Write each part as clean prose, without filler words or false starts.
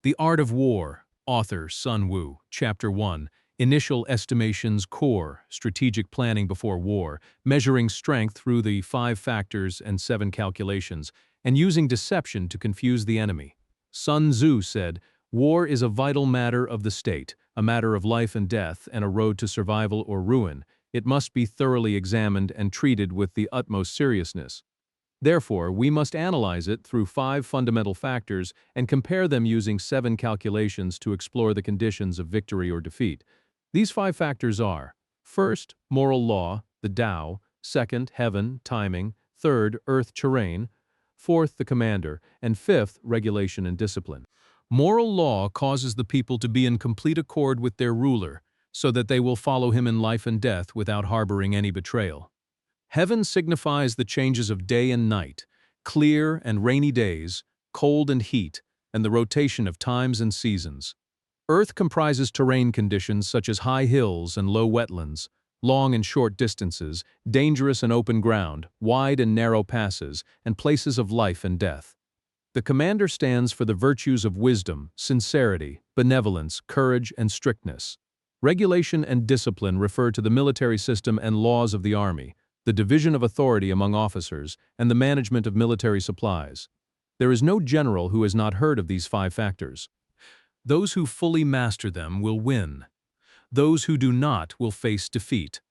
The Art of War, author Sun Tzu, Chapter 1, Initial Estimations Core, Strategic Planning Before War, Measuring Strength Through the 5 Factors and 7 Calculations, and Using Deception to Confuse the Enemy. Sun Tzu said, "War is a vital matter of the state, a matter of life and death, and a road to survival or ruin. It must be thoroughly examined and treated with the utmost seriousness. Therefore, we must analyze it through 5 fundamental factors and compare them using 7 calculations to explore the conditions of victory or defeat. These 5 factors are: first, moral law, the Tao; second, heaven, timing; third, earth, terrain; fourth, the commander; and fifth, regulation and discipline. Moral law causes the people to be in complete accord with their ruler, so that they will follow him in life and death without harboring any betrayal. Heaven signifies the changes of day and night, clear and rainy days, cold and heat, and the rotation of times and seasons. Earth comprises terrain conditions such as high hills and low wetlands, long and short distances, dangerous and open ground, wide and narrow passes, and places of life and death. The commander stands for the virtues of wisdom, sincerity, benevolence, courage, and strictness. Regulation and discipline refer to the military system and laws of the army, the division of authority among officers, and the management of military supplies. There is no general who has not heard of these 5 factors. Those who fully master them will win. Those who do not will face defeat.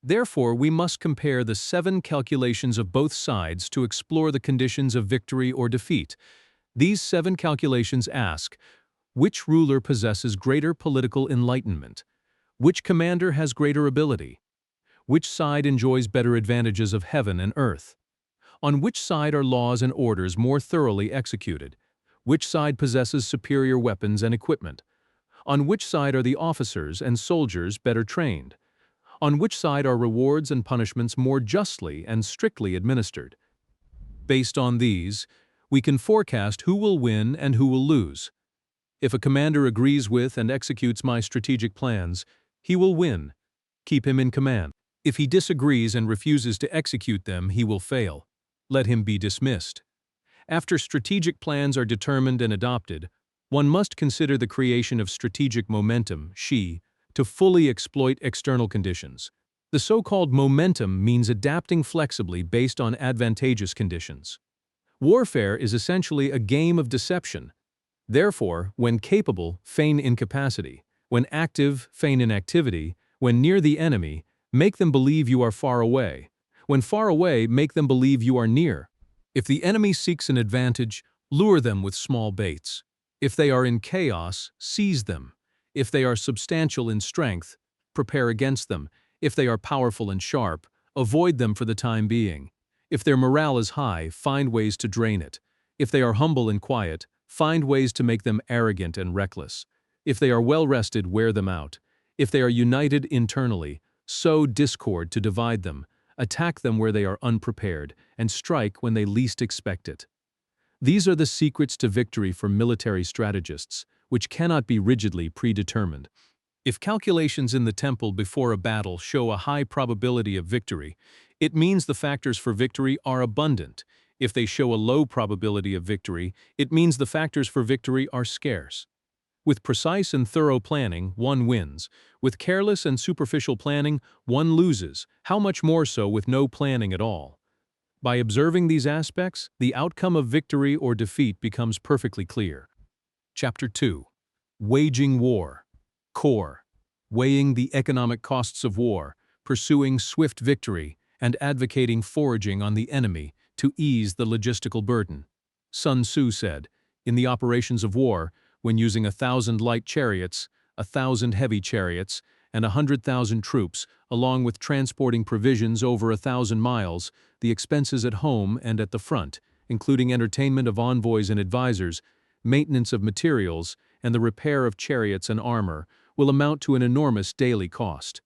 Therefore, we must compare the 7 calculations of both sides to explore the conditions of victory or defeat. These 7 calculations ask: which ruler possesses greater political enlightenment? Which commander has greater ability? Which side enjoys better advantages of heaven and earth? On which side are laws and orders more thoroughly executed? Which side possesses superior weapons and equipment? On which side are the officers and soldiers better trained? On which side are rewards and punishments more justly and strictly administered? Based on these, we can forecast who will win and who will lose. If a commander agrees with and executes my strategic plans, he will win. Keep him in command. If he disagrees and refuses to execute them, he will fail. Let him be dismissed. After strategic plans are determined and adopted, one must consider the creation of strategic momentum, to fully exploit external conditions. The so-called momentum means adapting flexibly based on advantageous conditions. Warfare is essentially a game of deception. Therefore, when capable, feign incapacity; when active, feign inactivity; when near the enemy, make them believe you are far away; when far away, make them believe you are near. If the enemy seeks an advantage, lure them with small baits. If they are in chaos, seize them. If they are substantial in strength, prepare against them. If they are powerful and sharp, avoid them for the time being. If their morale is high, find ways to drain it. If they are humble and quiet, find ways to make them arrogant and reckless. If they are well-rested, wear them out. If they are united internally, sow discord to divide them. Attack them where they are unprepared, and strike when they least expect it. These are the secrets to victory for military strategists, which cannot be rigidly predetermined. If calculations in the temple before a battle show a high probability of victory, it means the factors for victory are abundant. If they show a low probability of victory, it means the factors for victory are scarce. With precise and thorough planning, one wins. With careless and superficial planning, one loses. How much more so with no planning at all? By observing these aspects, the outcome of victory or defeat becomes perfectly clear. Chapter 2. Waging War. Core. Weighing the economic costs of war, pursuing swift victory, and advocating foraging on the enemy to ease the logistical burden. Sun Tzu said, "In the operations of war, when using 1,000 light chariots, 1,000 heavy chariots, and 100,000 troops, along with transporting provisions over 1,000 miles, the expenses at home and at the front, including entertainment of envoys and advisors, maintenance of materials, and the repair of chariots and armor, will amount to an enormous daily cost.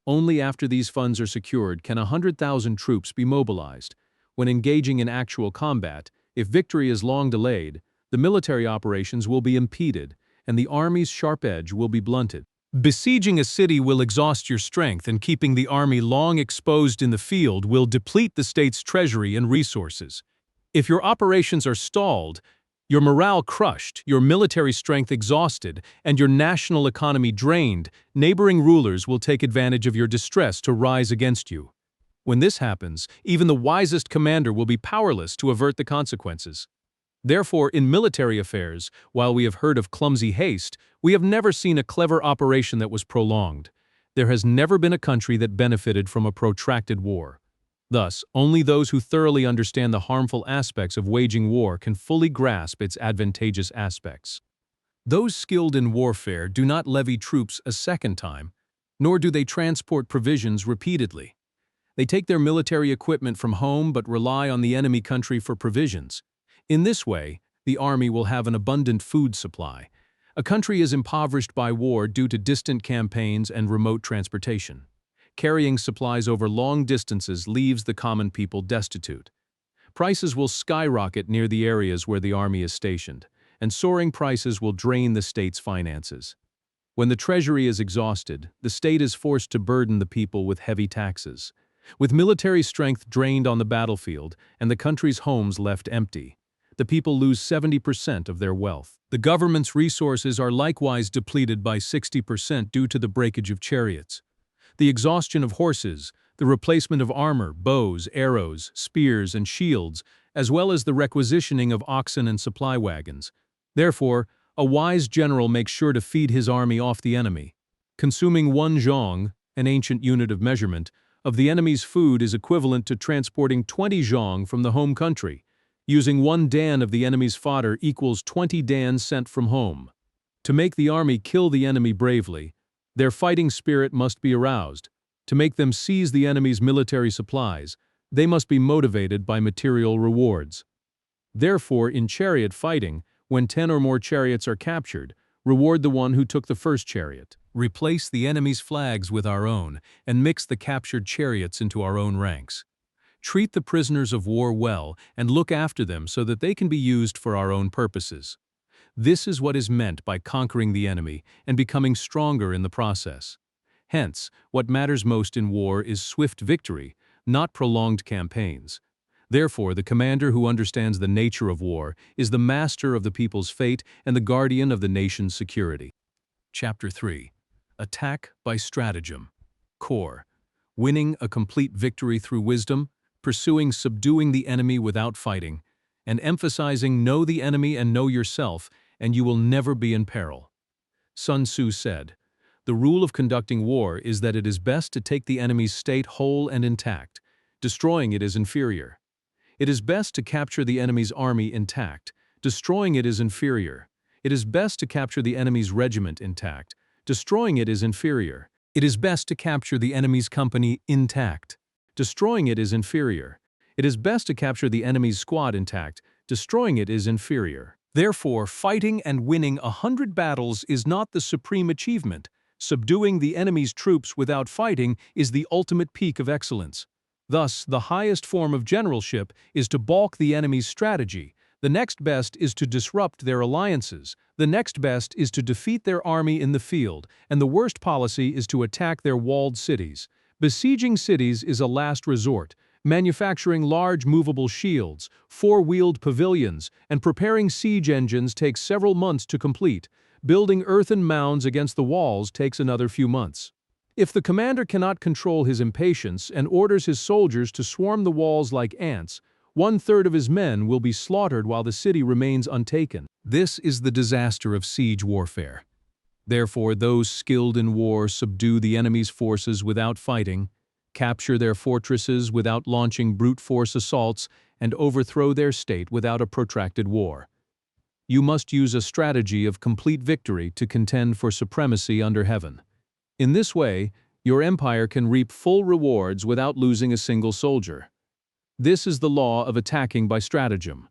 Only after these funds are secured can 100,000 troops be mobilized. When engaging in actual combat, if victory is long delayed, the military operations will be impeded, and the army's sharp edge will be blunted. Besieging a city will exhaust your strength, and keeping the army long exposed in the field will deplete the state's treasury and resources. If your operations are stalled, Your morale crushed, your military strength exhausted, and your national economy drained, neighboring rulers will take advantage of your distress to rise against you. When this happens, even the wisest commander will be powerless to avert the consequences. Therefore, in military affairs, while we have heard of clumsy haste, we have never seen a clever operation that was prolonged. There has never been a country that benefited from a protracted war. Thus, only those who thoroughly understand the harmful aspects of waging war can fully grasp its advantageous aspects. Those skilled in warfare do not levy troops a second time, nor do they transport provisions repeatedly. They take their military equipment from home but rely on the enemy country for provisions. In this way, the army will have an abundant food supply. A country is impoverished by war due to distant campaigns and remote transportation. Carrying supplies over long distances leaves the common people destitute. Prices will skyrocket near the areas where the army is stationed, and soaring prices will drain the state's finances. When the treasury is exhausted, the state is forced to burden the people with heavy taxes. With military strength drained on the battlefield and the country's homes left empty, the people lose 70% of their wealth. The government's resources are likewise depleted by 60% due to the breakage of chariots. The exhaustion of horses, the replacement of armor, bows, arrows, spears, and shields, as well as the requisitioning of oxen and supply wagons. Therefore, a wise general makes sure to feed his army off the enemy. Consuming 1 zhong, an ancient unit of measurement, of the enemy's food is equivalent to transporting 20 zhong from the home country. Using 1 dan of the enemy's fodder equals 20 dans sent from home. To make the army kill the enemy bravely, their fighting spirit must be aroused. To make them seize the enemy's military supplies, they must be motivated by material rewards. Therefore, in chariot fighting, when 10 or more chariots are captured, reward the one who took the first chariot. Replace the enemy's flags with our own, and mix the captured chariots into our own ranks. Treat the prisoners of war well and look after them so that they can be used for our own purposes. This is what is meant by conquering the enemy and becoming stronger in the process. Hence, what matters most in war is swift victory, not prolonged campaigns. Therefore, the commander who understands the nature of war is the master of the people's fate and the guardian of the nation's security. Chapter 3. Attack by Stratagem. Core. Winning a complete victory through wisdom, pursuing subduing the enemy without fighting, and emphasizing know the enemy and know yourself, and you will never be in peril. Sun Tzu said, "The rule of conducting war is that it is best to take the enemy's state whole and intact. Destroying it is inferior. It is best to capture the enemy's army intact. Destroying it is inferior. It is best to capture the enemy's regiment intact. Destroying it is inferior. It is best to capture the enemy's company intact. Destroying it is inferior. It is best to capture the enemy's squad intact. Destroying it is inferior." Therefore, fighting and winning 100 battles is not the supreme achievement. Subduing the enemy's troops without fighting is the ultimate peak of excellence. Thus, the highest form of generalship is to balk the enemy's strategy. The next best is to disrupt their alliances. The next best is to defeat their army in the field, and the worst policy is to attack their walled cities. Besieging cities is a last resort. Manufacturing large movable shields, 4-wheeled pavilions, and preparing siege engines takes several months to complete. Building earthen mounds against the walls takes another few months. If the commander cannot control his impatience and orders his soldiers to swarm the walls like ants, 1/3 of his men will be slaughtered while the city remains untaken. This is the disaster of siege warfare. Therefore, those skilled in war subdue the enemy's forces without fighting, capture their fortresses without launching brute force assaults, and overthrow their state without a protracted war. You must use a strategy of complete victory to contend for supremacy under heaven. In this way, your empire can reap full rewards without losing a single soldier. This is the law of attacking by stratagem.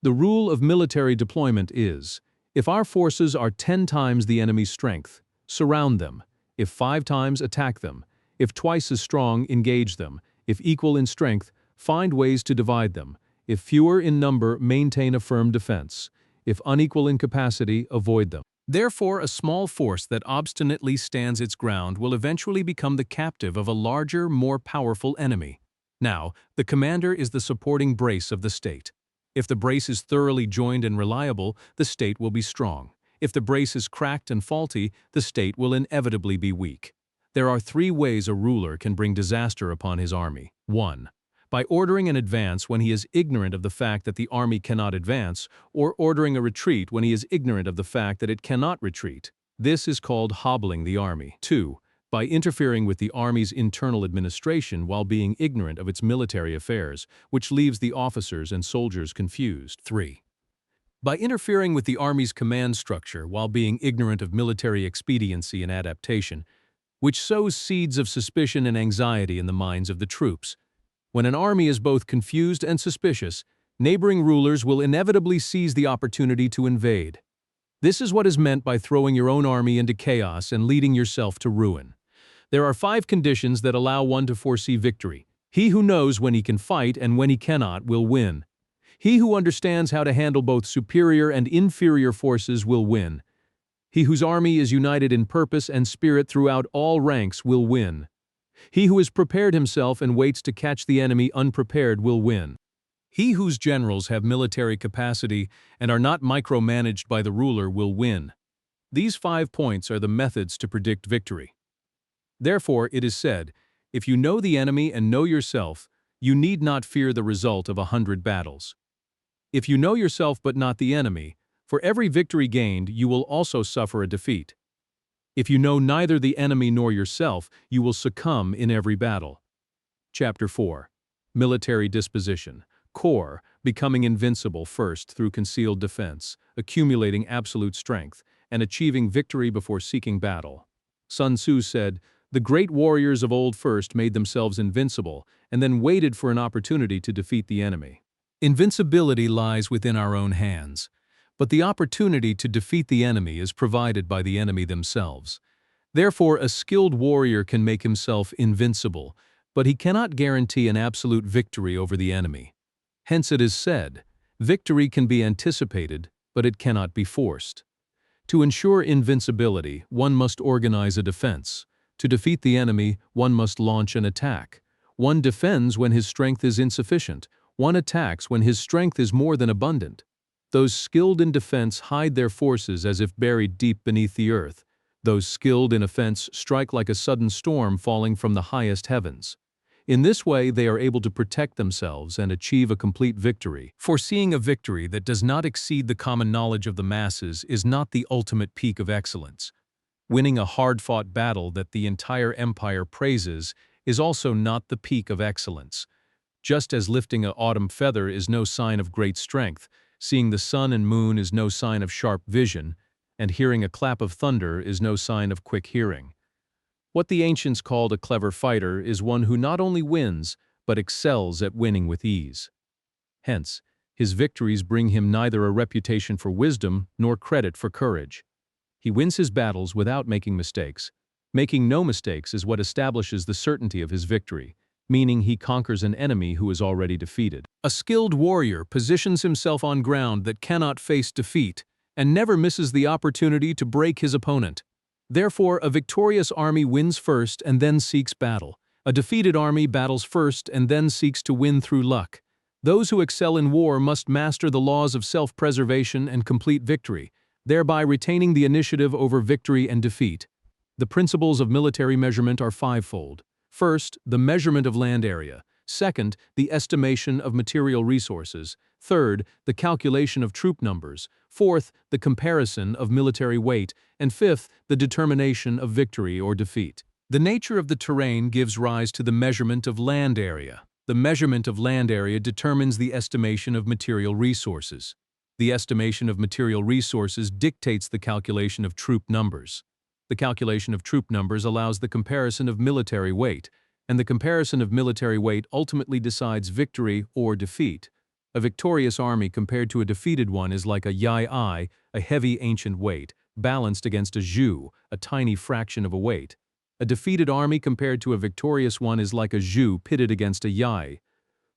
The rule of military deployment is, if our forces are 10 times the enemy's strength, surround them. If 5 times, attack them. If twice as strong, engage them. If equal in strength, find ways to divide them. If fewer in number, maintain a firm defense. If unequal in capacity, avoid them. Therefore, a small force that obstinately stands its ground will eventually become the captive of a larger, more powerful enemy. Now, the commander is the supporting brace of the state. If the brace is thoroughly joined and reliable, the state will be strong. If the brace is cracked and faulty, the state will inevitably be weak. There are 3 ways a ruler can bring disaster upon his army. 1. By ordering an advance when he is ignorant of the fact that the army cannot advance, or ordering a retreat when he is ignorant of the fact that it cannot retreat. This is called hobbling the army. 2. By interfering with the army's internal administration while being ignorant of its military affairs, which leaves the officers and soldiers confused. 3. By interfering with the army's command structure while being ignorant of military expediency and adaptation, which sows seeds of suspicion and anxiety in the minds of the troops. When an army is both confused and suspicious, neighboring rulers will inevitably seize the opportunity to invade. This is what is meant by throwing your own army into chaos and leading yourself to ruin. There are 5 conditions that allow one to foresee victory. He who knows when he can fight and when he cannot will win. He who understands how to handle both superior and inferior forces will win. He whose army is united in purpose and spirit throughout all ranks will win. He who has prepared himself and waits to catch the enemy unprepared will win. He whose generals have military capacity and are not micromanaged by the ruler will win. These 5 points are the methods to predict victory. Therefore, it is said, if you know the enemy and know yourself, you need not fear the result of 100 battles. If you know yourself but not the enemy, for every victory gained, you will also suffer a defeat. If you know neither the enemy nor yourself, you will succumb in every battle. Chapter 4. Military Disposition. Core, becoming invincible first through concealed defense, accumulating absolute strength, and achieving victory before seeking battle. Sun Tzu said, "The great warriors of old first made themselves invincible and then waited for an opportunity to defeat the enemy." Invincibility lies within our own hands, but the opportunity to defeat the enemy is provided by the enemy themselves. Therefore, a skilled warrior can make himself invincible, but he cannot guarantee an absolute victory over the enemy. Hence it is said, victory can be anticipated, but it cannot be forced. To ensure invincibility, one must organize a defense. To defeat the enemy, one must launch an attack. One defends when his strength is insufficient. One attacks when his strength is more than abundant. Those skilled in defense hide their forces as if buried deep beneath the earth. Those skilled in offense strike like a sudden storm falling from the highest heavens. In this way, they are able to protect themselves and achieve a complete victory. Foreseeing a victory that does not exceed the common knowledge of the masses is not the ultimate peak of excellence. Winning a hard-fought battle that the entire empire praises is also not the peak of excellence. Just as lifting an autumn feather is no sign of great strength, seeing the sun and moon is no sign of sharp vision, and hearing a clap of thunder is no sign of quick hearing. What the ancients called a clever fighter is one who not only wins, but excels at winning with ease. Hence, his victories bring him neither a reputation for wisdom nor credit for courage. He wins his battles without making mistakes. Making no mistakes is what establishes the certainty of his victory, meaning he conquers an enemy who is already defeated. A skilled warrior positions himself on ground that cannot face defeat and never misses the opportunity to break his opponent. Therefore, a victorious army wins first and then seeks battle. A defeated army battles first and then seeks to win through luck. Those who excel in war must master the laws of self-preservation and complete victory, thereby retaining the initiative over victory and defeat. The principles of military measurement are 5-fold. First, the measurement of land area. Second, the estimation of material resources. Third, the calculation of troop numbers. Fourth, the comparison of military weight. And fifth, the determination of victory or defeat. The nature of the terrain gives rise to the measurement of land area. The measurement of land area determines the estimation of material resources. The estimation of material resources dictates the calculation of troop numbers. The calculation of troop numbers allows the comparison of military weight, and the comparison of military weight ultimately decides victory or defeat. A victorious army compared to a defeated one is like a yai, a heavy ancient weight, balanced against a zhu, a tiny fraction of a weight. A defeated army compared to a victorious one is like a zhu pitted against a yai.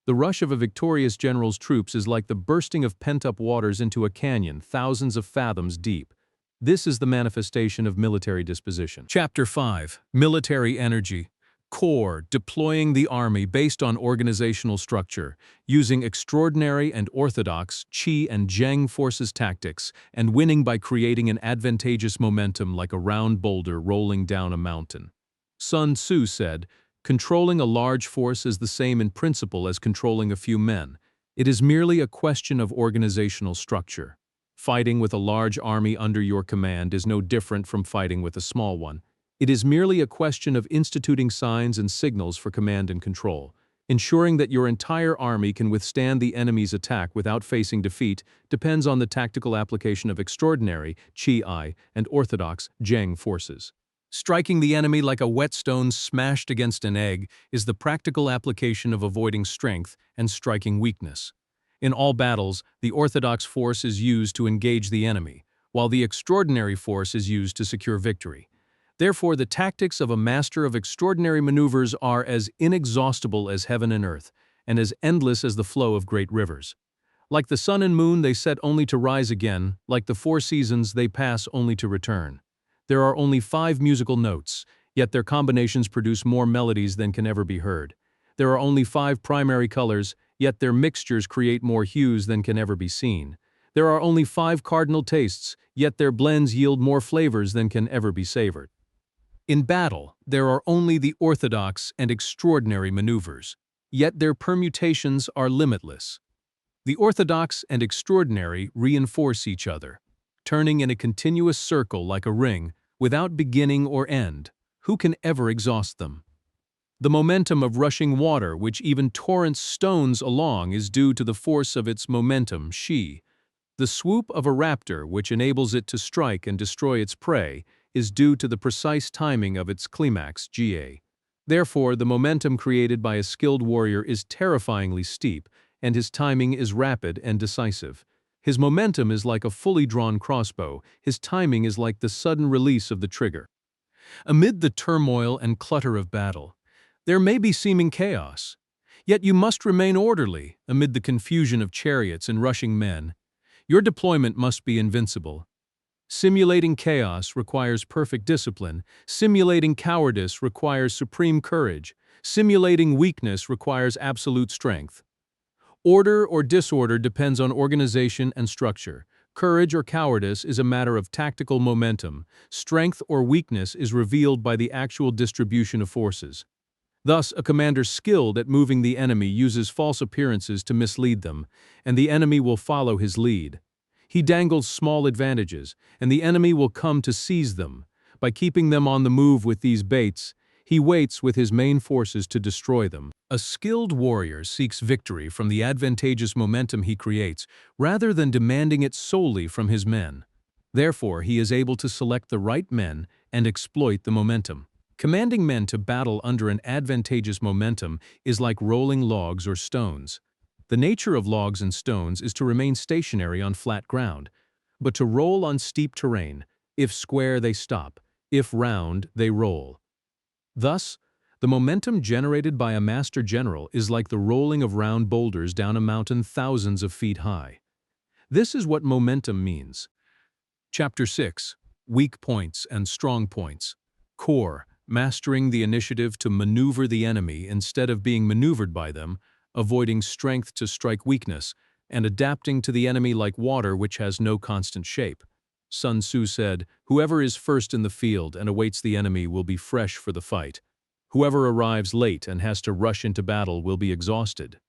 The rush of a victorious general's troops is like the bursting of pent-up waters into a canyon thousands of fathoms deep. This is the manifestation of military disposition. Chapter 5. Military Energy. Core, deploying the army based on organizational structure, using extraordinary and orthodox Qi and Zheng forces tactics, and winning by creating an advantageous momentum like a round boulder rolling down a mountain. Sun Tzu said, "Controlling a large force is the same in principle as controlling a few men. It is merely a question of organizational structure. Fighting with a large army under your command is no different from fighting with a small one. It is merely a question of instituting signs and signals for command and control. Ensuring that your entire army can withstand the enemy's attack without facing defeat depends on the tactical application of extraordinary Qi and orthodox Zheng forces. Striking the enemy like a whetstone smashed against an egg is the practical application of avoiding strength and striking weakness. In all battles, the orthodox force is used to engage the enemy, while the extraordinary force is used to secure victory. Therefore, the tactics of a master of extraordinary maneuvers are as inexhaustible as heaven and earth, and as endless as the flow of great rivers. Like the sun and moon, they set only to rise again. Like the four seasons, they pass only to return. There are only 5 musical notes, yet their combinations produce more melodies than can ever be heard. There are only 5 primary colors, yet their mixtures create more hues than can ever be seen. There are only 5 cardinal tastes, yet their blends yield more flavors than can ever be savored. In battle, there are only the orthodox and extraordinary maneuvers, yet their permutations are limitless. The orthodox and extraordinary reinforce each other, turning in a continuous circle like a ring, without beginning or end. Who can ever exhaust them? The momentum of rushing water, which even torrents stones along, is due to the force of its momentum, Qi. The swoop of a raptor, which enables it to strike and destroy its prey, is due to the precise timing of its climax, Ga. Therefore, the momentum created by a skilled warrior is terrifyingly steep, and his timing is rapid and decisive. His momentum is like a fully drawn crossbow, his timing is like the sudden release of the trigger. Amid the turmoil and clutter of battle, there may be seeming chaos. Yet you must remain orderly amid the confusion of chariots and rushing men. Your deployment must be invincible. Simulating chaos requires perfect discipline. Simulating cowardice requires supreme courage. Simulating weakness requires absolute strength. Order or disorder depends on organization and structure. Courage or cowardice is a matter of tactical momentum. Strength or weakness is revealed by the actual distribution of forces. Thus, a commander skilled at moving the enemy uses false appearances to mislead them, and the enemy will follow his lead. He dangles small advantages, and the enemy will come to seize them. By keeping them on the move with these baits, he waits with his main forces to destroy them. A skilled warrior seeks victory from the advantageous momentum he creates, rather than demanding it solely from his men. Therefore, he is able to select the right men and exploit the momentum. Commanding men to battle under an advantageous momentum is like rolling logs or stones. The nature of logs and stones is to remain stationary on flat ground, but to roll on steep terrain. If square, they stop. If round, they roll. Thus, the momentum generated by a master general is like the rolling of round boulders down a mountain thousands of feet high. This is what momentum means. Chapter 6. Weak Points and Strong Points. Core, mastering the initiative to maneuver the enemy instead of being maneuvered by them, avoiding strength to strike weakness, and adapting to the enemy like water which has no constant shape. Sun Tzu said, "Whoever is first in the field and awaits the enemy will be fresh for the fight. Whoever arrives late and has to rush into battle will be exhausted."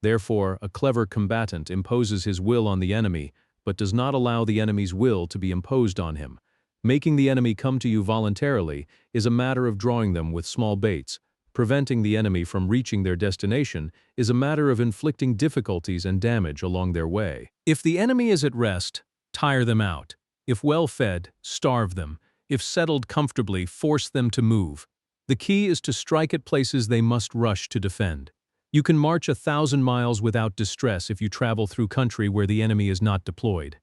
Therefore, a clever combatant imposes his will on the enemy, but does not allow the enemy's will to be imposed on him. Making the enemy come to you voluntarily is a matter of drawing them with small baits. Preventing the enemy from reaching their destination is a matter of inflicting difficulties and damage along their way. If the enemy is at rest, tire them out. If well-fed, starve them. If settled comfortably, force them to move. The key is to strike at places they must rush to defend. You can march 1,000 miles without distress if you travel through country where the enemy is not deployed.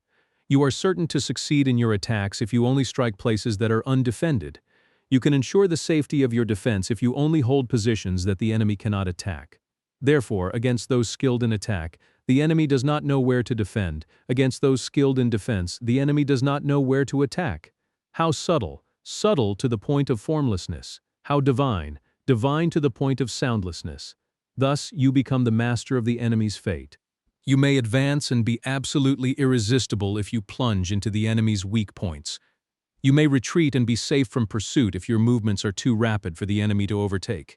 You are certain to succeed in your attacks if you only strike places that are undefended. You can ensure the safety of your defense if you only hold positions that the enemy cannot attack. Therefore, against those skilled in attack, the enemy does not know where to defend. Against those skilled in defense, the enemy does not know where to attack. How subtle, subtle to the point of formlessness. How divine, divine to the point of soundlessness. Thus, you become the master of the enemy's fate. You may advance and be absolutely irresistible if you plunge into the enemy's weak points. You may retreat and be safe from pursuit if your movements are too rapid for the enemy to overtake.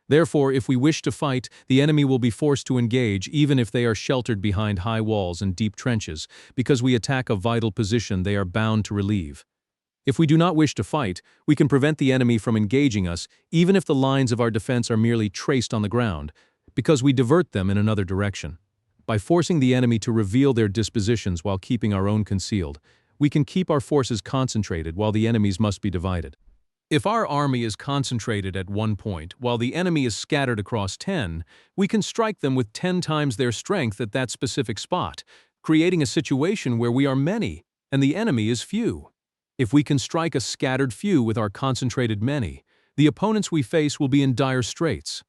Therefore, if we wish to fight, the enemy will be forced to engage even if they are sheltered behind high walls and deep trenches, because we attack a vital position they are bound to relieve. If we do not wish to fight, we can prevent the enemy from engaging us even if the lines of our defense are merely traced on the ground, because we divert them in another direction. By forcing the enemy to reveal their dispositions while keeping our own concealed, we can keep our forces concentrated while the enemy's must be divided. If our army is concentrated at one point while the enemy is scattered across 10, we can strike them with 10 times their strength at that specific spot, creating a situation where we are many and the enemy is few. If we can strike a scattered few with our concentrated many, the opponents we face will be in dire straits.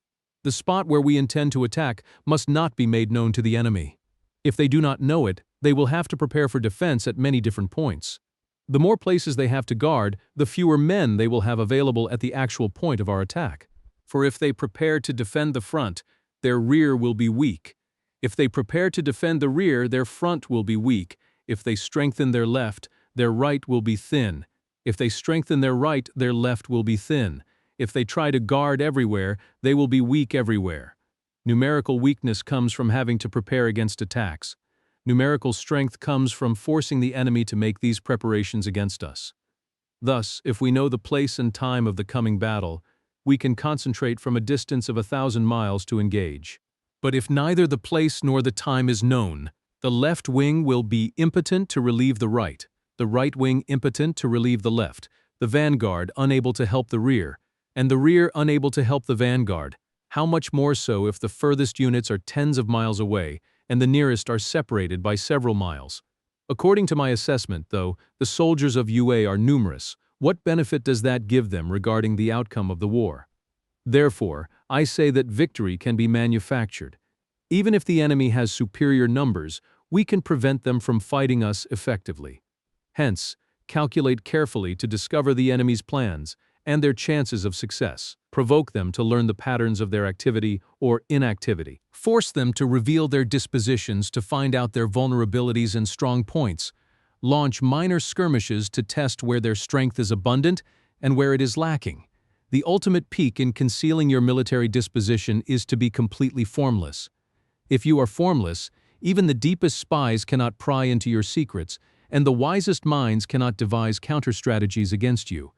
The spot where we intend to attack must not be made known to the enemy. If they do not know it, they will have to prepare for defense at many different points. The more places they have to guard, the fewer men they will have available at the actual point of our attack. For if they prepare to defend the front, their rear will be weak. If they prepare to defend the rear, their front will be weak. If they strengthen their left, their right will be thin. If they strengthen their right, their left will be thin. If they try to guard everywhere, they will be weak everywhere. Numerical weakness comes from having to prepare against attacks. Numerical strength comes from forcing the enemy to make these preparations against us. Thus, if we know the place and time of the coming battle, we can concentrate from a distance of 1,000 miles to engage. But if neither the place nor the time is known, the left wing will be impotent to relieve the right wing impotent to relieve the left, the vanguard unable to help the rear, and the rear unable to help the vanguard. How much more so if the furthest units are tens of miles away and the nearest are separated by several miles. According to my assessment, though, the soldiers of UA are numerous. What benefit does that give them regarding the outcome of the war? Therefore, I say that victory can be manufactured. Even if the enemy has superior numbers, we can prevent them from fighting us effectively. Hence, calculate carefully to discover the enemy's plans and their chances of success. Provoke them to learn the patterns of their activity or inactivity. Force them to reveal their dispositions to find out their vulnerabilities and strong points. Launch minor skirmishes to test where their strength is abundant and where it is lacking. The ultimate peak in concealing your military disposition is to be completely formless. If you are formless, even the deepest spies cannot pry into your secrets, and the wisest minds cannot devise counter-strategies against you.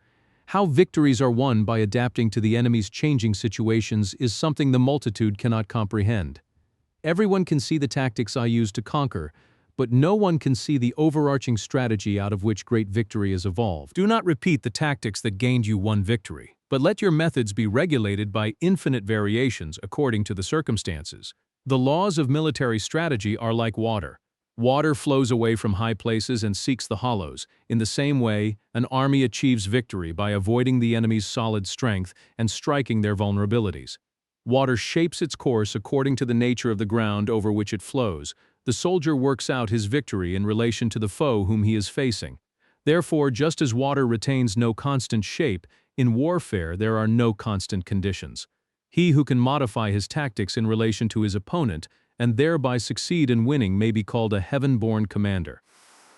How victories are won by adapting to the enemy's changing situations is something the multitude cannot comprehend. Everyone can see the tactics I use to conquer, but no one can see the overarching strategy out of which great victory is evolved. Do not repeat the tactics that gained you one victory, but let your methods be regulated by infinite variations according to the circumstances. The laws of military strategy are like water. Water flows away from high places and seeks the hollows. In the same way, an army achieves victory by avoiding the enemy's solid strength and striking their vulnerabilities. Water shapes its course according to the nature of the ground over which it flows. The soldier works out his victory in relation to the foe whom he is facing. Therefore, just as water retains no constant shape, in warfare there are no constant conditions. He who can modify his tactics in relation to his opponent and thereby succeed in winning may be called a heaven-born commander.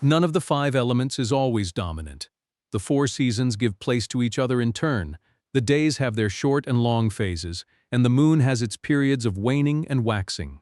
None of the 5 elements is always dominant. The 4 seasons give place to each other in turn. The days have their short and long phases, and the moon has its periods of waning and waxing.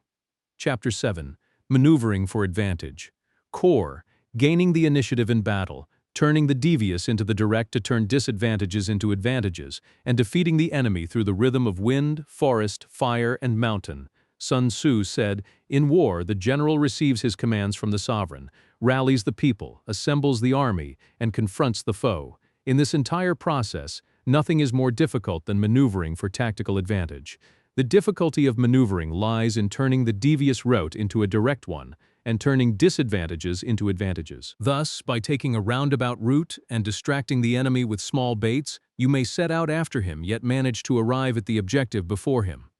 Chapter 7. Maneuvering for Advantage. Core, gaining the initiative in battle, turning the devious into the direct to turn disadvantages into advantages, and defeating the enemy through the rhythm of wind, forest, fire, and mountain. Sun Tzu said, "In war, the general receives his commands from the sovereign, rallies the people, assembles the army, and confronts the foe. In this entire process, nothing is more difficult than maneuvering for tactical advantage. The difficulty of maneuvering lies in turning the devious route into a direct one, and turning disadvantages into advantages. Thus, by taking a roundabout route and distracting the enemy with small baits, you may set out after him yet manage to arrive at the objective before him.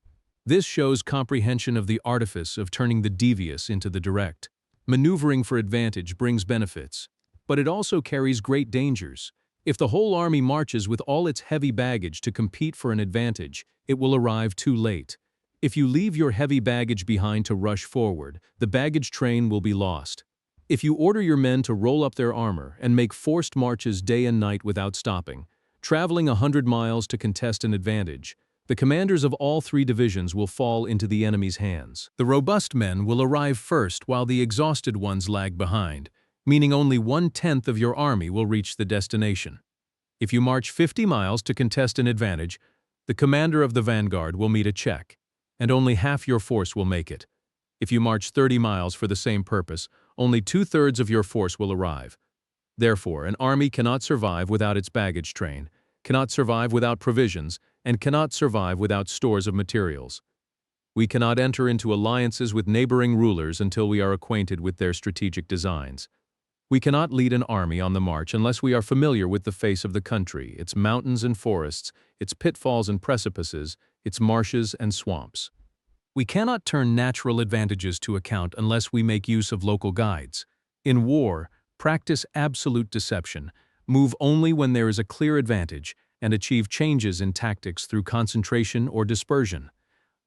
This shows comprehension of the artifice of turning the devious into the direct. Maneuvering for advantage brings benefits, but it also carries great dangers. If the whole army marches with all its heavy baggage to compete for an advantage, it will arrive too late. If you leave your heavy baggage behind to rush forward, the baggage train will be lost. If you order your men to roll up their armor and make forced marches day and night without stopping, traveling 100 miles to contest an advantage, the commanders of all 3 divisions will fall into the enemy's hands. The robust men will arrive first while the exhausted ones lag behind, meaning only 1/10 of your army will reach the destination. If you march 50 miles to contest an advantage, the commander of the vanguard will meet a check, and only half your force will make it. If you march 30 miles for the same purpose, only 2/3 of your force will arrive. Therefore, an army cannot survive without its baggage train, cannot survive without provisions, and cannot survive without stores of materials. We cannot enter into alliances with neighboring rulers until we are acquainted with their strategic designs. We cannot lead an army on the march unless we are familiar with the face of the country, its mountains and forests, its pitfalls and precipices, its marshes and swamps. We cannot turn natural advantages to account unless we make use of local guides. In war, practice absolute deception, move only when there is a clear advantage, and achieve changes in tactics through concentration or dispersion.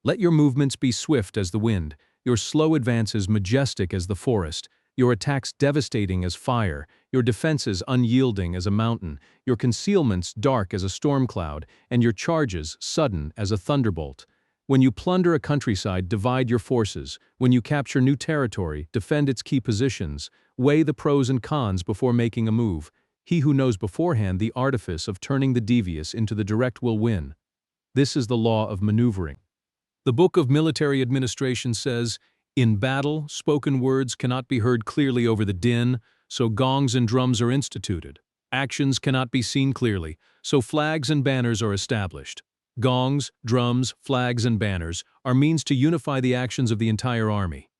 Let your movements be swift as the wind, your slow advances majestic as the forest, your attacks devastating as fire, your defenses unyielding as a mountain, your concealments dark as a storm cloud, and your charges sudden as a thunderbolt. When you plunder a countryside, divide your forces. When you capture new territory, defend its key positions. Weigh the pros and cons before making a move. He who knows beforehand the artifice of turning the devious into the direct will win. This is the law of maneuvering. The Book of Military Administration says, "In battle, spoken words cannot be heard clearly over the din, so gongs and drums are instituted. Actions cannot be seen clearly, so flags and banners are established." Gongs, drums, flags, and banners are means to unify the actions of the entire army.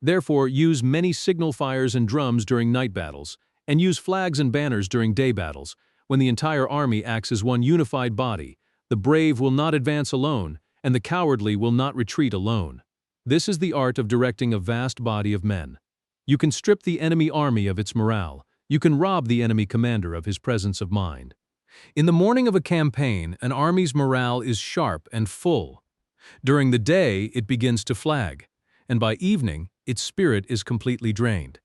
Therefore, use many signal fires and drums during night battles, and use flags and banners during day battles. When the entire army acts as one unified body, the brave will not advance alone, and the cowardly will not retreat alone. This is the art of directing a vast body of men. You can strip the enemy army of its morale. You can rob the enemy commander of his presence of mind. In the morning of a campaign, an army's morale is sharp and full. During the day, it begins to flag, and by evening, its spirit is completely drained.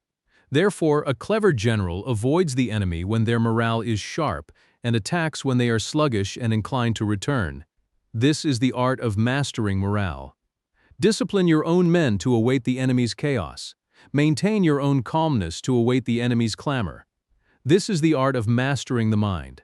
Therefore, a clever general avoids the enemy when their morale is sharp and attacks when they are sluggish and inclined to return. This is the art of mastering morale. Discipline your own men to await the enemy's chaos. Maintain your own calmness to await the enemy's clamor. This is the art of mastering the mind.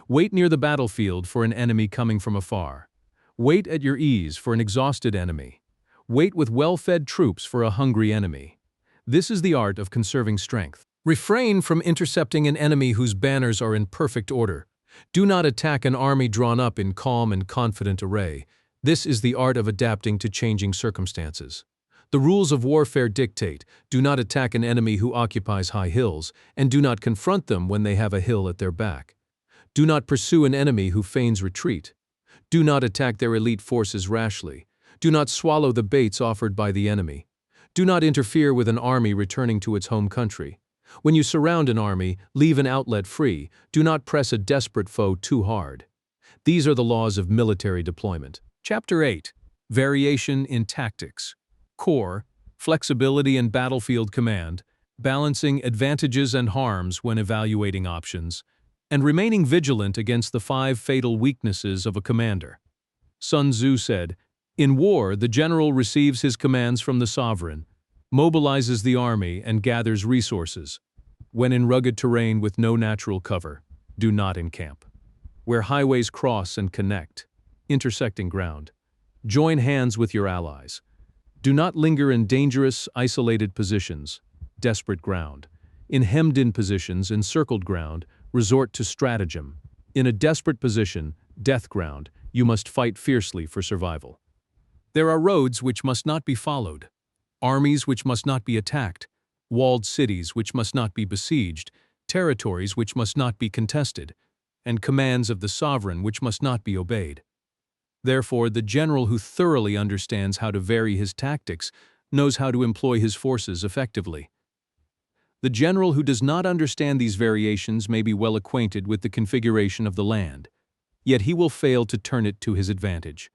Wait near the battlefield for an enemy coming from afar. Wait at your ease for an exhausted enemy. Wait with well-fed troops for a hungry enemy. This is the art of conserving strength. Refrain from intercepting an enemy whose banners are in perfect order. Do not attack an army drawn up in calm and confident array. This is the art of adapting to changing circumstances. The rules of warfare dictate, do not attack an enemy who occupies high hills, and do not confront them when they have a hill at their back. Do not pursue an enemy who feigns retreat. Do not attack their elite forces rashly. Do not swallow the baits offered by the enemy. Do not interfere with an army returning to its home country. When you surround an army, leave an outlet free. Do not press a desperate foe too hard. These are the laws of military deployment. Chapter 8. Variation in Tactics. Core, flexibility and battlefield command, balancing advantages and harms when evaluating options, and remaining vigilant against the 5 fatal weaknesses of a commander. Sun Tzu said, "In war, the general receives his commands from the sovereign, mobilizes the army, and gathers resources. When in rugged terrain with no natural cover, do not encamp. Where highways cross and connect, intersecting ground, join hands with your allies. Do not linger in dangerous, isolated positions, desperate ground. In hemmed-in positions, encircled ground, resort to stratagem. In a desperate position, death ground, you must fight fiercely for survival. There are roads which must not be followed, armies which must not be attacked, walled cities which must not be besieged, territories which must not be contested, and commands of the sovereign which must not be obeyed. Therefore, the general who thoroughly understands how to vary his tactics knows how to employ his forces effectively. The general who does not understand these variations may be well acquainted with the configuration of the land, yet he will fail to turn it to his advantage.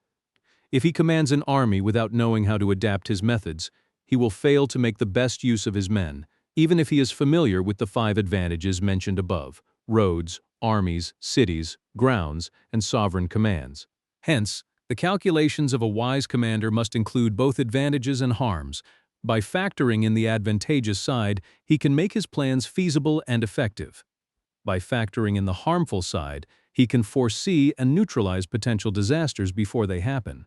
If he commands an army without knowing how to adapt his methods, he will fail to make the best use of his men, even if he is familiar with the 5 advantages mentioned above: roads, armies, cities, grounds, and sovereign commands. Hence, the calculations of a wise commander must include both advantages and harms. By factoring in the advantageous side, he can make his plans feasible and effective. By factoring in the harmful side, he can foresee and neutralize potential disasters before they happen.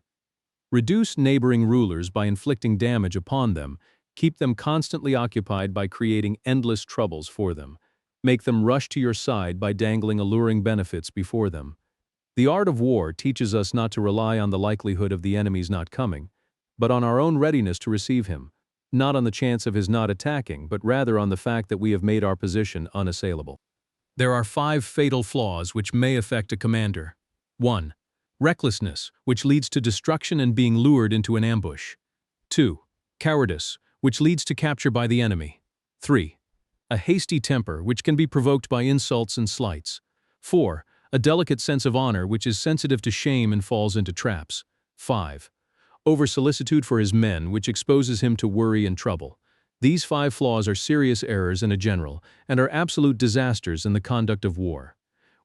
Reduce neighboring rulers by inflicting damage upon them, keep them constantly occupied by creating endless troubles for them. Make them rush to your side by dangling alluring benefits before them. The art of war teaches us not to rely on the likelihood of the enemy's not coming, but on our own readiness to receive him, not on the chance of his not attacking, but rather on the fact that we have made our position unassailable. There are 5 fatal flaws which may affect a commander. 1. Recklessness, which leads to destruction and being lured into an ambush. 2. Cowardice, which leads to capture by the enemy. 3. A hasty temper, which can be provoked by insults and slights. 4. A delicate sense of honor, which is sensitive to shame and falls into traps. 5. Over-solicitude for his men, which exposes him to worry and trouble. These 5 flaws are serious errors in a general, and are absolute disasters in the conduct of war.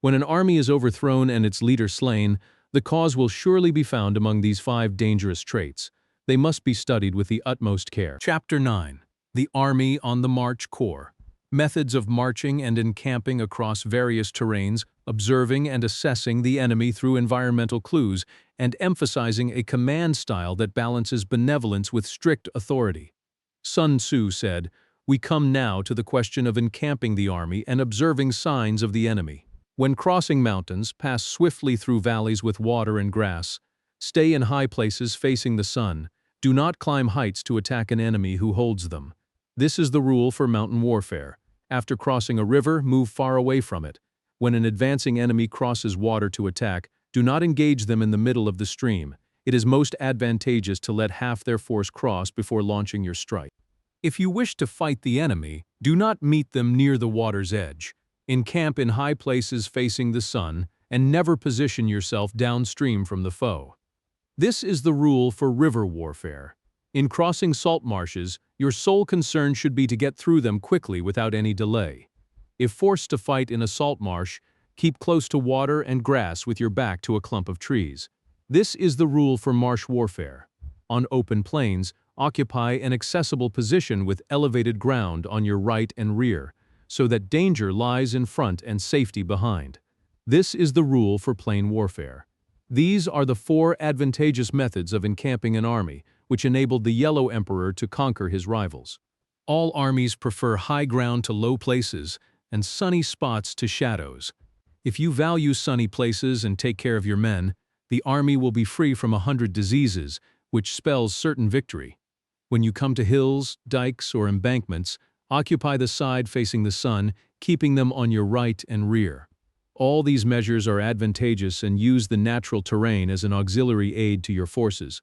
When an army is overthrown and its leader slain, the cause will surely be found among these 5 dangerous traits. They must be studied with the utmost care. Chapter 9. The Army on the March Corps. Methods of marching and encamping across various terrains, observing and assessing the enemy through environmental clues, and emphasizing a command style that balances benevolence with strict authority. Sun Tzu said, "We come now to the question of encamping the army and observing signs of the enemy. When crossing mountains, pass swiftly through valleys with water and grass. Stay in high places facing the sun. Do not climb heights to attack an enemy who holds them. This is the rule for mountain warfare. After crossing a river, move far away from it. When an advancing enemy crosses water to attack, do not engage them in the middle of the stream. It is most advantageous to let half their force cross before launching your strike. If you wish to fight the enemy, do not meet them near the water's edge. Encamp in high places facing the sun, and never position yourself downstream from the foe. This is the rule for river warfare. In crossing salt marshes, your sole concern should be to get through them quickly without any delay. If forced to fight in a salt marsh, keep close to water and grass with your back to a clump of trees. This is the rule for marsh warfare. On open plains, occupy an accessible position with elevated ground on your right and rear, so that danger lies in front and safety behind. This is the rule for plain warfare. These are the 4 advantageous methods of encamping an army, which enabled the Yellow Emperor to conquer his rivals. All armies prefer high ground to low places, and sunny spots to shadows. If you value sunny places and take care of your men, the army will be free from 100 diseases, which spells certain victory. When you come to hills, dikes, or embankments, occupy the side facing the sun, keeping them on your right and rear. All these measures are advantageous and use the natural terrain as an auxiliary aid to your forces.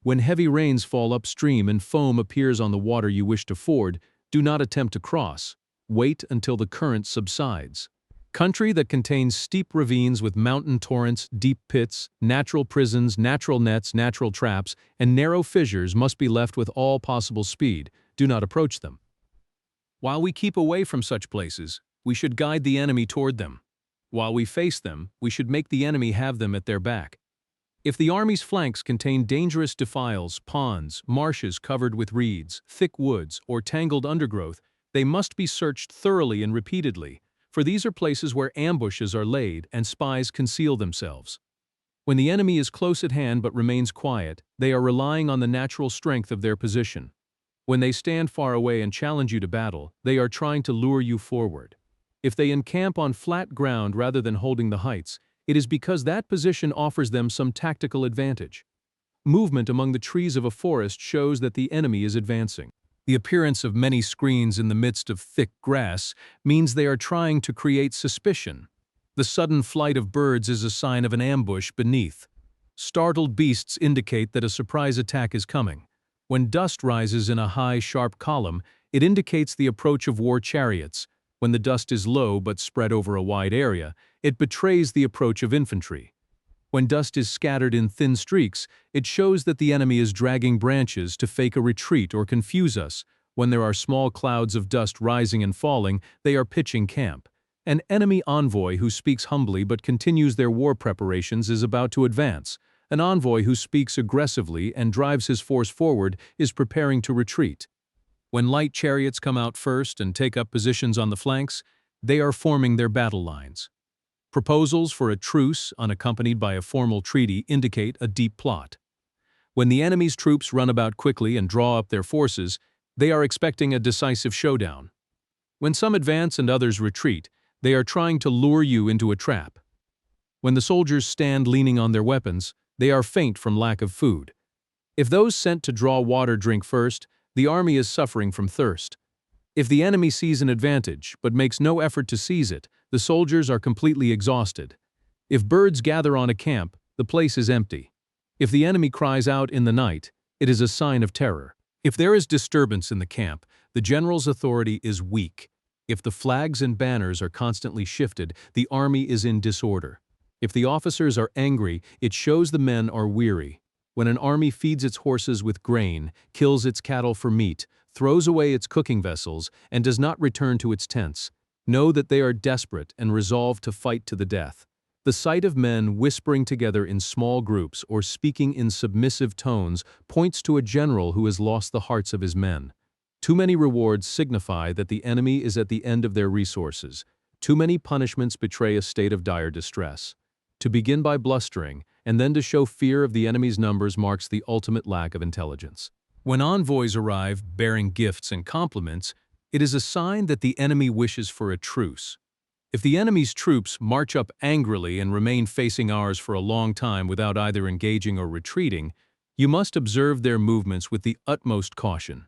When heavy rains fall upstream and foam appears on the water you wish to ford, do not attempt to cross. Wait until the current subsides. Country that contains steep ravines with mountain torrents, deep pits, natural prisons, natural nets, natural traps, and narrow fissures must be left with all possible speed. Do not approach them. While we keep away from such places, we should guide the enemy toward them. While we face them, we should make the enemy have them at their back. If the army's flanks contain dangerous defiles, ponds, marshes covered with reeds, thick woods, or tangled undergrowth, they must be searched thoroughly and repeatedly, for these are places where ambushes are laid and spies conceal themselves. When the enemy is close at hand but remains quiet, they are relying on the natural strength of their position. When they stand far away and challenge you to battle, they are trying to lure you forward. If they encamp on flat ground rather than holding the heights, it is because that position offers them some tactical advantage. Movement among the trees of a forest shows that the enemy is advancing. The appearance of many screens in the midst of thick grass means they are trying to create suspicion. The sudden flight of birds is a sign of an ambush beneath. Startled beasts indicate that a surprise attack is coming. When dust rises in a high, sharp column, It indicates the approach of war chariots. When the dust is low but spread over a wide area, it betrays the approach of infantry. When dust is scattered in thin streaks, it shows that the enemy is dragging branches to fake a retreat or confuse us. When there are small clouds of dust rising and falling, they are pitching camp. An enemy envoy who speaks humbly but continues their war preparations is about to advance. An envoy who speaks aggressively and drives his force forward is preparing to retreat. When light chariots come out first and take up positions on the flanks, they are forming their battle lines. Proposals for a truce, unaccompanied by a formal treaty, indicate a deep plot. When the enemy's troops run about quickly and draw up their forces, they are expecting a decisive showdown. When some advance and others retreat, they are trying to lure you into a trap. When the soldiers stand leaning on their weapons, they are faint from lack of food. If those sent to draw water drink first, the army is suffering from thirst. If the enemy sees an advantage but makes no effort to seize it, the soldiers are completely exhausted. If birds gather on a camp, the place is empty. If the enemy cries out in the night, it is a sign of terror. If there is disturbance in the camp, the general's authority is weak. If the flags and banners are constantly shifted, the army is in disorder. If the officers are angry, it shows the men are weary. When an army feeds its horses with grain, kills its cattle for meat, throws away its cooking vessels, and does not return to its tents, know that they are desperate and resolved to fight to the death. The sight of men whispering together in small groups or speaking in submissive tones points to a general who has lost the hearts of his men. Too many rewards signify that the enemy is at the end of their resources. Too many punishments betray a state of dire distress. To begin by blustering, and then to show fear of the enemy's numbers marks the ultimate lack of intelligence. When envoys arrive bearing gifts and compliments, it is a sign that the enemy wishes for a truce. If the enemy's troops march up angrily and remain facing ours for a long time without either engaging or retreating, you must observe their movements with the utmost caution.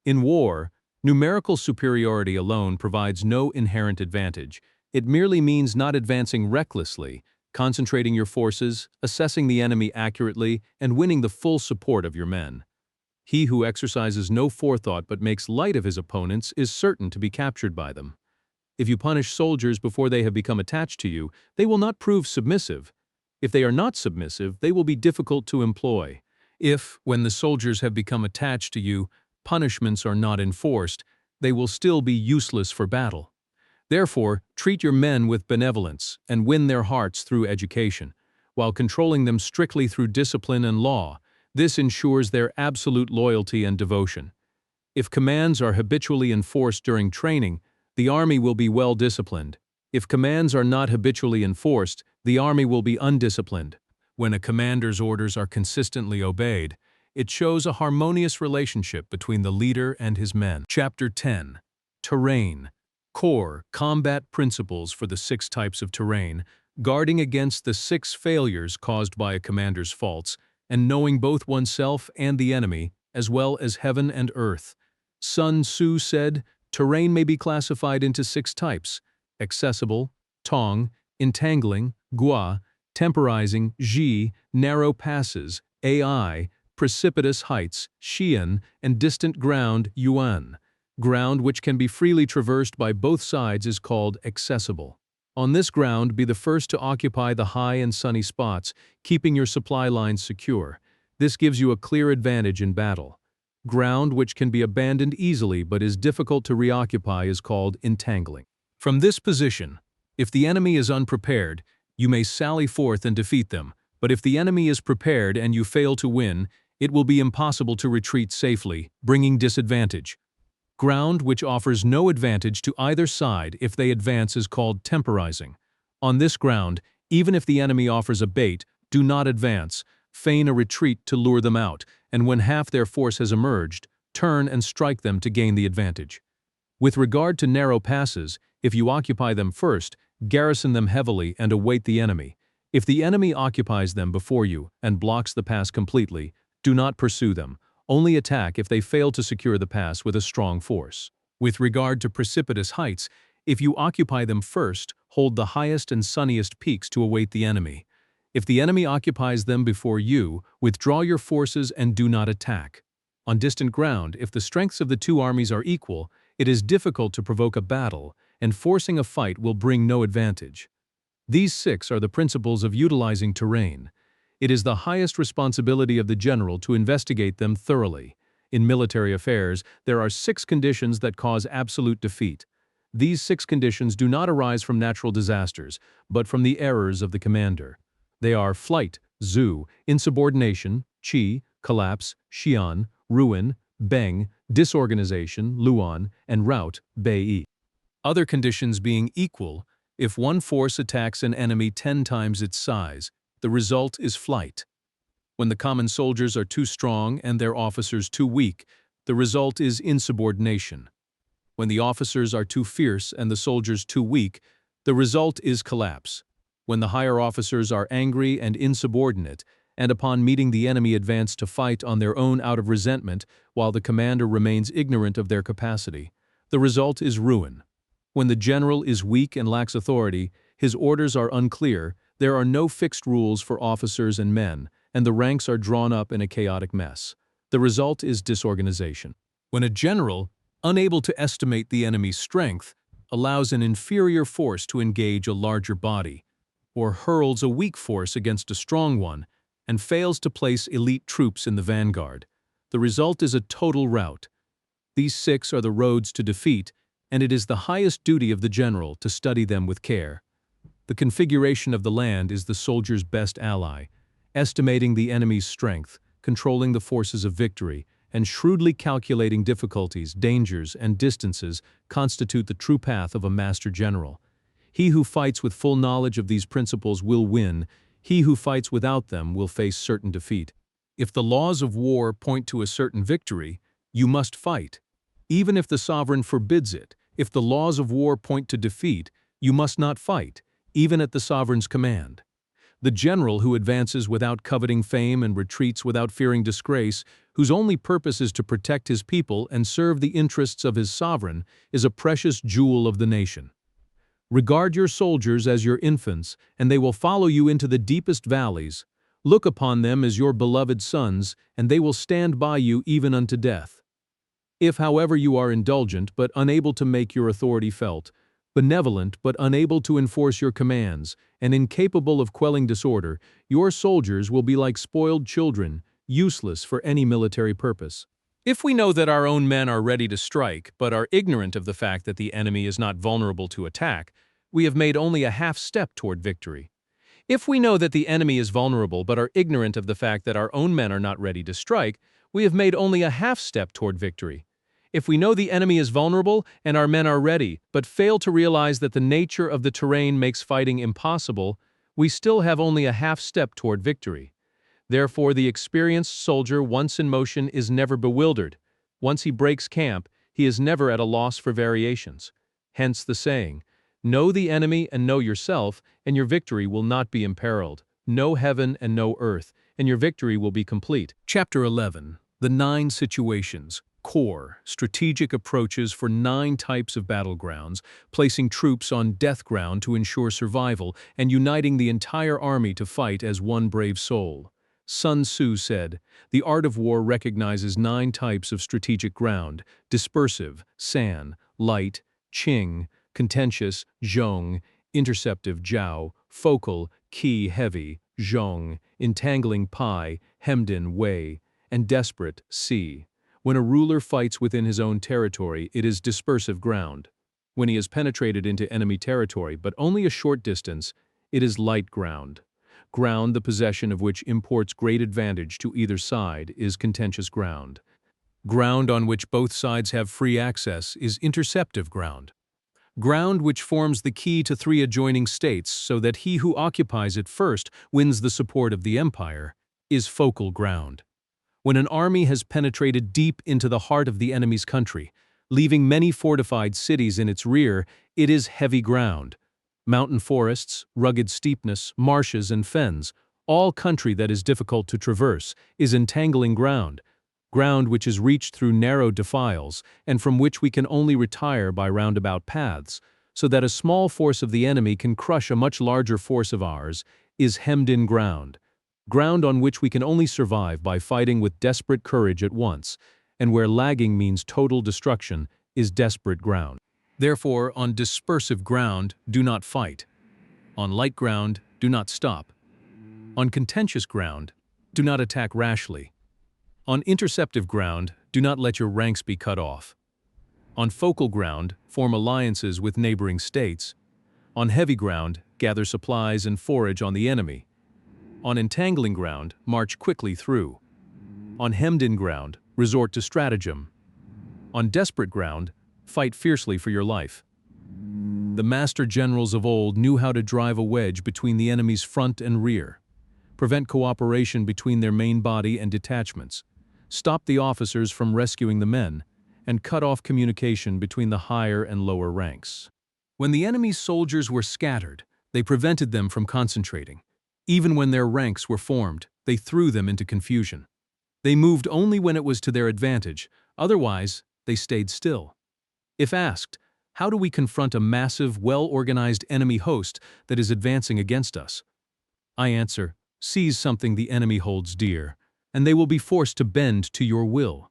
In war, numerical superiority alone provides no inherent advantage. It merely means not advancing recklessly, concentrating your forces, assessing the enemy accurately, and winning the full support of your men. He who exercises no forethought but makes light of his opponents is certain to be captured by them. If you punish soldiers before they have become attached to you, they will not prove submissive. If they are not submissive, they will be difficult to employ. If, when the soldiers have become attached to you, punishments are not enforced, they will still be useless for battle. Therefore, treat your men with benevolence and win their hearts through education, while controlling them strictly through discipline and law. This ensures their absolute loyalty and devotion. If commands are habitually enforced during training, the army will be well disciplined. If commands are not habitually enforced, the army will be undisciplined. When a commander's orders are consistently obeyed, it shows a harmonious relationship between the leader and his men. Chapter 10. Terrain. Core combat principles for the 6 types of terrain, guarding against the 6 failures caused by a commander's faults, and knowing both oneself and the enemy, as well as heaven and earth. Sun Tzu said, terrain may be classified into 6 types: accessible, tong, entangling, gua, temporizing, ji, narrow passes, ai, precipitous heights, xian, and distant ground, yuan. Ground which can be freely traversed by both sides is called accessible. On this ground, be the first to occupy the high and sunny spots, keeping your supply lines secure. This gives you a clear advantage in battle. Ground which can be abandoned easily but is difficult to reoccupy is called entangling. From this position, if the enemy is unprepared, you may sally forth and defeat them, but if the enemy is prepared and you fail to win, it will be impossible to retreat safely, bringing disadvantage. Ground which offers no advantage to either side if they advance is called temporizing. On this ground, even if the enemy offers a bait, do not advance, feign a retreat to lure them out, and when half their force has emerged, turn and strike them to gain the advantage. With regard to narrow passes, if you occupy them first, garrison them heavily and await the enemy. If the enemy occupies them before you and blocks the pass completely, do not pursue them. Only attack if they fail to secure the pass with a strong force. With regard to precipitous heights, if you occupy them first, hold the highest and sunniest peaks to await the enemy. If the enemy occupies them before you, withdraw your forces and do not attack. On distant ground, if the strengths of the two armies are equal, it is difficult to provoke a battle, and forcing a fight will bring no advantage. These 6 are the principles of utilizing terrain. It is the highest responsibility of the general to investigate them thoroughly. In military affairs, there are 6 conditions that cause absolute defeat. These 6 conditions do not arise from natural disasters, but from the errors of the commander. They are flight, Tzu, insubordination, Qi, collapse, Xian, ruin, Beng, disorganization, Luan, and rout, Bei. Other conditions being equal, if one force attacks an enemy 10 times its size, the result is flight. When the common soldiers are too strong and their officers too weak, the result is insubordination. When the officers are too fierce and the soldiers too weak, the result is collapse. When the higher officers are angry and insubordinate, and upon meeting the enemy advance to fight on their own out of resentment, while the commander remains ignorant of their capacity, the result is ruin. When the general is weak and lacks authority, his orders are unclear, there are no fixed rules for officers and men, and the ranks are drawn up in a chaotic mess. The result is disorganization. When a general, unable to estimate the enemy's strength, allows an inferior force to engage a larger body, or hurls a weak force against a strong one, and fails to place elite troops in the vanguard, the result is a total rout. These 6 are the roads to defeat, and it is the highest duty of the general to study them with care. The configuration of the land is the soldier's best ally. Estimating the enemy's strength, controlling the forces of victory, and shrewdly calculating difficulties, dangers, and distances constitute the true path of a master general. He who fights with full knowledge of these principles will win. He who fights without them will face certain defeat. If the laws of war point to a certain victory, you must fight. Even if the sovereign forbids it, if the laws of war point to defeat, you must not fight, even at the sovereign's command. The general who advances without coveting fame and retreats without fearing disgrace, whose only purpose is to protect his people and serve the interests of his sovereign, is a precious jewel of the nation. Regard your soldiers as your infants, and they will follow you into the deepest valleys. Look upon them as your beloved sons, and they will stand by you even unto death. If, however, you are indulgent but unable to make your authority felt, benevolent but unable to enforce your commands, and incapable of quelling disorder, your soldiers will be like spoiled children, useless for any military purpose. If we know that our own men are ready to strike, but are ignorant of the fact that the enemy is not vulnerable to attack, we have made only a half step toward victory. If we know that the enemy is vulnerable but are ignorant of the fact that our own men are not ready to strike, we have made only a half step toward victory. If we know the enemy is vulnerable and our men are ready, but fail to realize that the nature of the terrain makes fighting impossible, we still have only a half step toward victory. Therefore, the experienced soldier, once in motion, is never bewildered. Once he breaks camp, he is never at a loss for variations. Hence the saying, know the enemy and know yourself, and your victory will not be imperiled. Know heaven and know earth, and your victory will be complete. Chapter 11. The 9 Situations. Core, strategic approaches for 9 types of battlegrounds, placing troops on death ground to ensure survival, and uniting the entire army to fight as one brave soul. Sun Tzu said, the art of war recognizes 9 types of strategic ground: dispersive, san, light, qing, contentious, zhong, interceptive, jiao, focal, qi, heavy, zhong, entangling, pai, hemmed in, wei, and desperate, si. When a ruler fights within his own territory, it is dispersive ground. When he has penetrated into enemy territory, but only a short distance, it is light ground. Ground the possession of which imports great advantage to either side is contentious ground. Ground on which both sides have free access is interceptive ground. Ground which forms the key to 3 adjoining states so that he who occupies it first wins the support of the empire is focal ground. When an army has penetrated deep into the heart of the enemy's country, leaving many fortified cities in its rear, it is heavy ground. Mountain forests, rugged steepness, marshes, and fens, all country that is difficult to traverse, is entangling ground. Ground which is reached through narrow defiles, and from which we can only retire by roundabout paths, so that a small force of the enemy can crush a much larger force of ours, is hemmed-in ground. Ground on which we can only survive by fighting with desperate courage at once, and where lagging means total destruction, is desperate ground. Therefore, on dispersive ground, do not fight. On light ground, do not stop. On contentious ground, do not attack rashly. On interceptive ground, do not let your ranks be cut off. On focal ground, form alliances with neighboring states. On heavy ground, gather supplies and forage on the enemy. On entangling ground, march quickly through. On hemmed-in ground, resort to stratagem. On desperate ground, fight fiercely for your life. The master generals of old knew how to drive a wedge between the enemy's front and rear, prevent cooperation between their main body and detachments, stop the officers from rescuing the men, and cut off communication between the higher and lower ranks. When the enemy's soldiers were scattered, they prevented them from concentrating. Even when their ranks were formed, they threw them into confusion. They moved only when it was to their advantage, otherwise, they stayed still. If asked, how do we confront a massive, well-organized enemy host that is advancing against us? I answer, seize something the enemy holds dear, and they will be forced to bend to your will.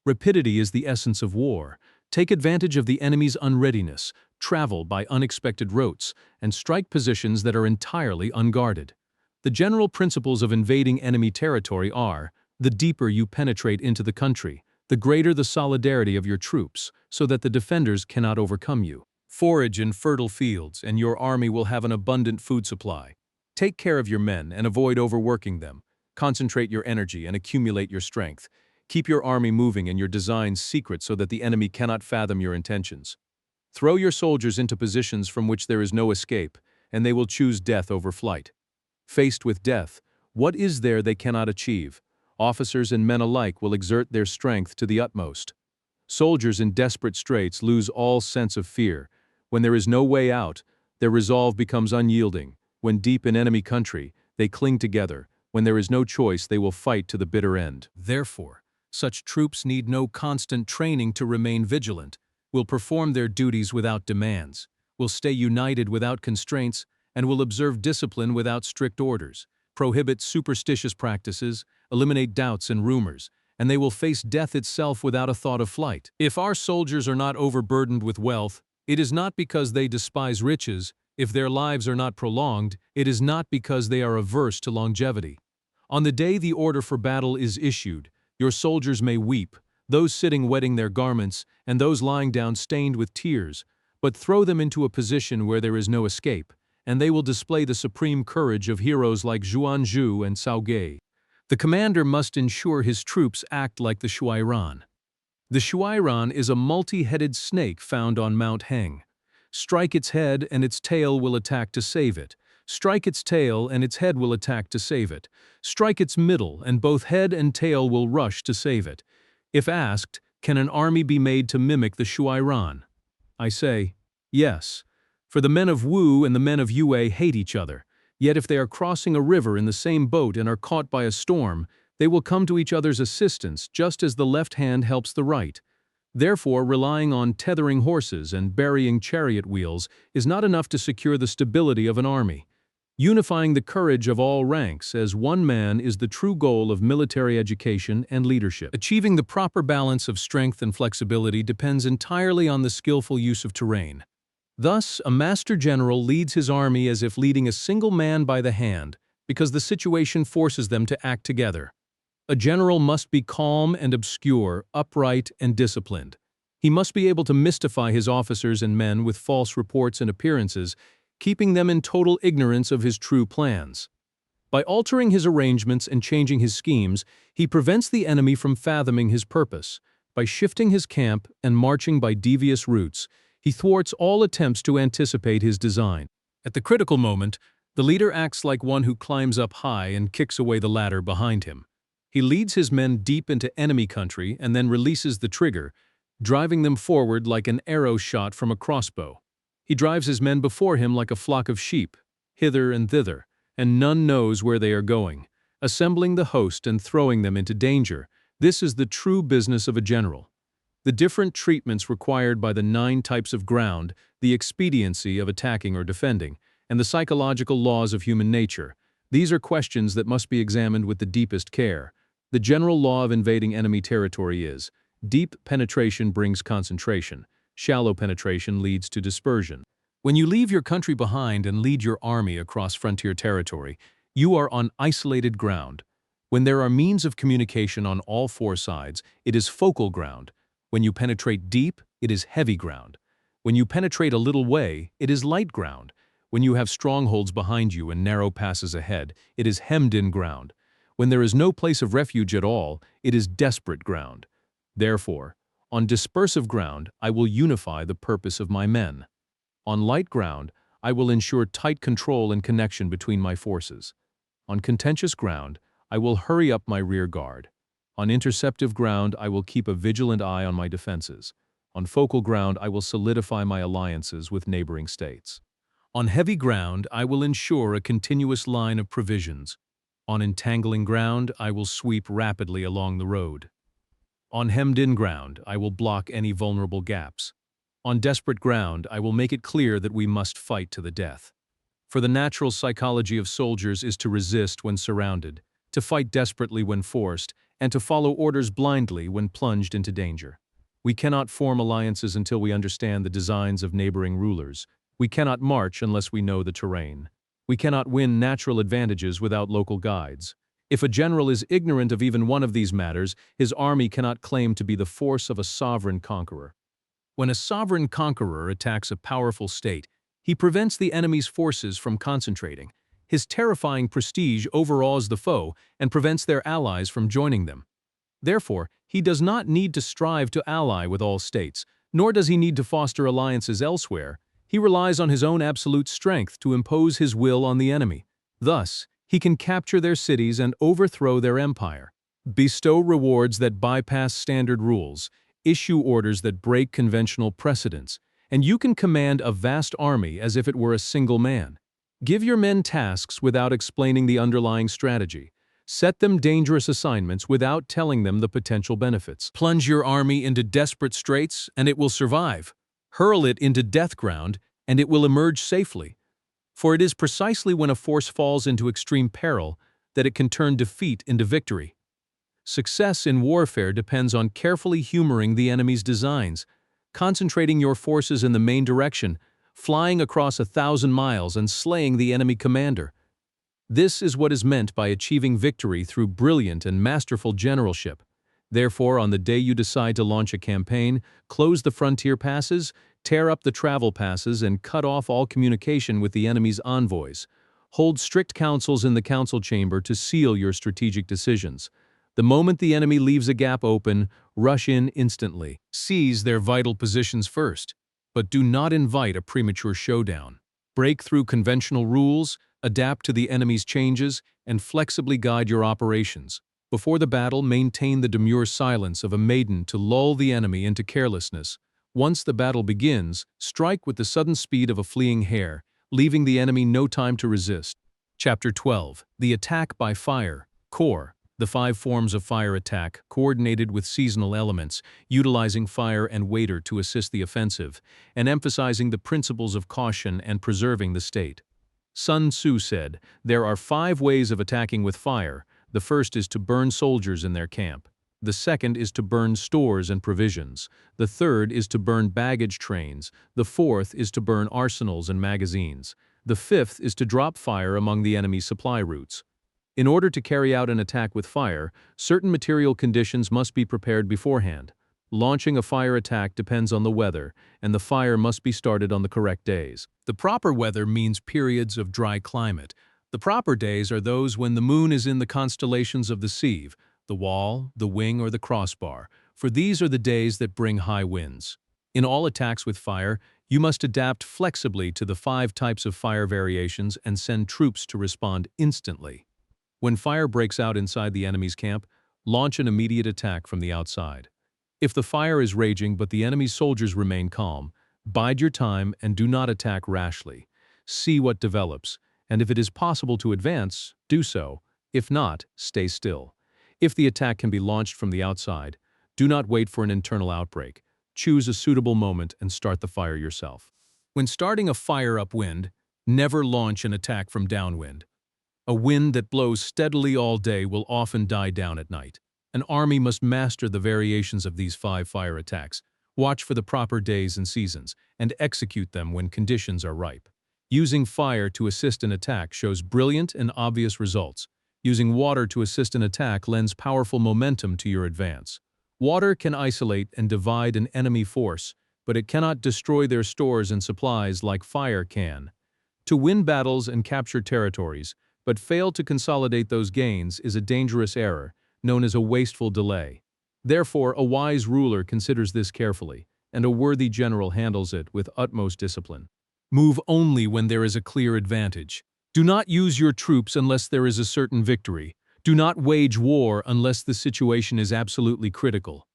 Rapidity is the essence of war. Take advantage of the enemy's unreadiness, travel by unexpected routes, and strike positions that are entirely unguarded. The general principles of invading enemy territory are, the deeper you penetrate into the country, the greater the solidarity of your troops, so that the defenders cannot overcome you. Forage in fertile fields, and your army will have an abundant food supply. Take care of your men and avoid overworking them. Concentrate your energy and accumulate your strength. Keep your army moving and your designs secret so that the enemy cannot fathom your intentions. Throw your soldiers into positions from which there is no escape, and they will choose death over flight. Faced with death, what is there they cannot achieve? Officers and men alike will exert their strength to the utmost. Soldiers in desperate straits lose all sense of fear. When there is no way out, their resolve becomes unyielding. When deep in enemy country, they cling together. When there is no choice, they will fight to the bitter end. Therefore, such troops need no constant training to remain vigilant, will perform their duties without demands, will stay united without constraints, and will observe discipline without strict orders, prohibit superstitious practices, eliminate doubts and rumors, and they will face death itself without a thought of flight. If our soldiers are not overburdened with wealth, it is not because they despise riches. If their lives are not prolonged, it is not because they are averse to longevity. On the day the order for battle is issued, your soldiers may weep, those sitting wetting their garments, and those lying down stained with tears, but throw them into a position where there is no escape, and they will display the supreme courage of heroes like Zhuangzhu and Cao Ge. The commander must ensure his troops act like the shuairan. The shuairan is a multi-headed snake found on Mount Heng. Strike its head and its tail will attack to save it. Strike its tail and its head will attack to save it. Strike its middle and both head and tail will rush to save it. If asked, can an army be made to mimic the shuairan? I say, yes. For the men of Wu and the men of Yue hate each other. Yet if they are crossing a river in the same boat and are caught by a storm, they will come to each other's assistance just as the left hand helps the right. Therefore, relying on tethering horses and burying chariot wheels is not enough to secure the stability of an army. Unifying the courage of all ranks as one man is the true goal of military education and leadership. Achieving the proper balance of strength and flexibility depends entirely on the skillful use of terrain. Thus, a master general leads his army as if leading a single man by the hand, because the situation forces them to act together. A general must be calm and obscure, upright and disciplined. He must be able to mystify his officers and men with false reports and appearances, keeping them in total ignorance of his true plans. By altering his arrangements and changing his schemes, he prevents the enemy from fathoming his purpose. By shifting his camp and marching by devious routes, he thwarts all attempts to anticipate his design. At the critical moment, the leader acts like one who climbs up high and kicks away the ladder behind him. He leads his men deep into enemy country and then releases the trigger, driving them forward like an arrow shot from a crossbow. He drives his men before him like a flock of sheep, hither and thither, and none knows where they are going, assembling the host and throwing them into danger. This is the true business of a general. The different treatments required by the 9 types of ground, the expediency of attacking or defending, and the psychological laws of human nature. These are questions that must be examined with the deepest care. The general law of invading enemy territory is, Deep penetration brings concentration. Shallow penetration leads to dispersion. When you leave your country behind and lead your army across frontier territory, you are on isolated ground. When there are means of communication on all four sides, it is focal ground. When you penetrate deep, it is heavy ground. When you penetrate a little way, it is light ground. When you have strongholds behind you and narrow passes ahead, it is hemmed-in ground. When there is no place of refuge at all, it is desperate ground. Therefore, on dispersive ground, I will unify the purpose of my men. On light ground, I will ensure tight control and connection between my forces. On contentious ground, I will hurry up my rear guard. On interceptive ground, I will keep a vigilant eye on my defenses. On focal ground, I will solidify my alliances with neighboring states. On heavy ground, I will ensure a continuous line of provisions. On entangling ground, I will sweep rapidly along the road. On hemmed-in ground, I will block any vulnerable gaps. On desperate ground, I will make it clear that we must fight to the death. For the natural psychology of soldiers is to resist when surrounded, to fight desperately when forced, and to follow orders blindly when plunged into danger. We cannot form alliances until we understand the designs of neighboring rulers. We cannot march unless we know the terrain. We cannot win natural advantages without local guides. If a general is ignorant of even one of these matters, his army cannot claim to be the force of a sovereign conqueror. When a sovereign conqueror attacks a powerful state, he prevents the enemy's forces from concentrating. His terrifying prestige overawes the foe and prevents their allies from joining them. Therefore, he does not need to strive to ally with all states, nor does he need to foster alliances elsewhere. He relies on his own absolute strength to impose his will on the enemy. Thus, he can capture their cities and overthrow their empire, bestow rewards that bypass standard rules, issue orders that break conventional precedents, and you can command a vast army as if it were a single man. Give your men tasks without explaining the underlying strategy. Set them dangerous assignments without telling them the potential benefits. Plunge your army into desperate straits, and it will survive. Hurl it into death ground, and it will emerge safely. For it is precisely when a force falls into extreme peril that it can turn defeat into victory. Success in warfare depends on carefully humoring the enemy's designs, concentrating your forces in the main direction, flying across 1,000 miles and slaying the enemy commander. This is what is meant by achieving victory through brilliant and masterful generalship. Therefore, on the day you decide to launch a campaign, close the frontier passes, tear up the travel passes, and cut off all communication with the enemy's envoys. Hold strict councils in the council chamber to seal your strategic decisions. The moment the enemy leaves a gap open, rush in instantly. Seize their vital positions first, but do not invite a premature showdown. Break through conventional rules, adapt to the enemy's changes, and flexibly guide your operations. Before the battle, maintain the demure silence of a maiden to lull the enemy into carelessness. Once the battle begins, strike with the sudden speed of a fleeing hare, leaving the enemy no time to resist. Chapter 12. The Attack by Fire. Core. The 5 forms of fire attack, coordinated with seasonal elements, utilizing fire and water to assist the offensive, and emphasizing the principles of caution and preserving the state. Sun Tzu said, "There are 5 ways of attacking with fire. The first is to burn soldiers in their camp. The second is to burn stores and provisions. The third is to burn baggage trains. The fourth is to burn arsenals and magazines. The fifth is to drop fire among the enemy's supply routes." In order to carry out an attack with fire, certain material conditions must be prepared beforehand. Launching a fire attack depends on the weather, and the fire must be started on the correct days. The proper weather means periods of dry climate. The proper days are those when the moon is in the constellations of the sieve, the wall, the wing, or the crossbar, for these are the days that bring high winds. In all attacks with fire, you must adapt flexibly to the 5 types of fire variations and send troops to respond instantly. When fire breaks out inside the enemy's camp, launch an immediate attack from the outside. If the fire is raging but the enemy's soldiers remain calm, bide your time and do not attack rashly. See what develops, and if it is possible to advance, do so. If not, stay still. If the attack can be launched from the outside, do not wait for an internal outbreak. Choose a suitable moment and start the fire yourself. When starting a fire upwind, never launch an attack from downwind. A wind that blows steadily all day will often die down at night. An army must master the variations of these 5 fire attacks, watch for the proper days and seasons, and execute them when conditions are ripe. Using fire to assist an attack shows brilliant and obvious results. Using water to assist an attack lends powerful momentum to your advance. Water can isolate and divide an enemy force, but it cannot destroy their stores and supplies like fire can. To win battles and capture territories, but fail to consolidate those gains is a dangerous error, known as a wasteful delay. Therefore, a wise ruler considers this carefully, and a worthy general handles it with utmost discipline. Move only when there is a clear advantage. Do not use your troops unless there is a certain victory. Do not wage war unless the situation is absolutely critical.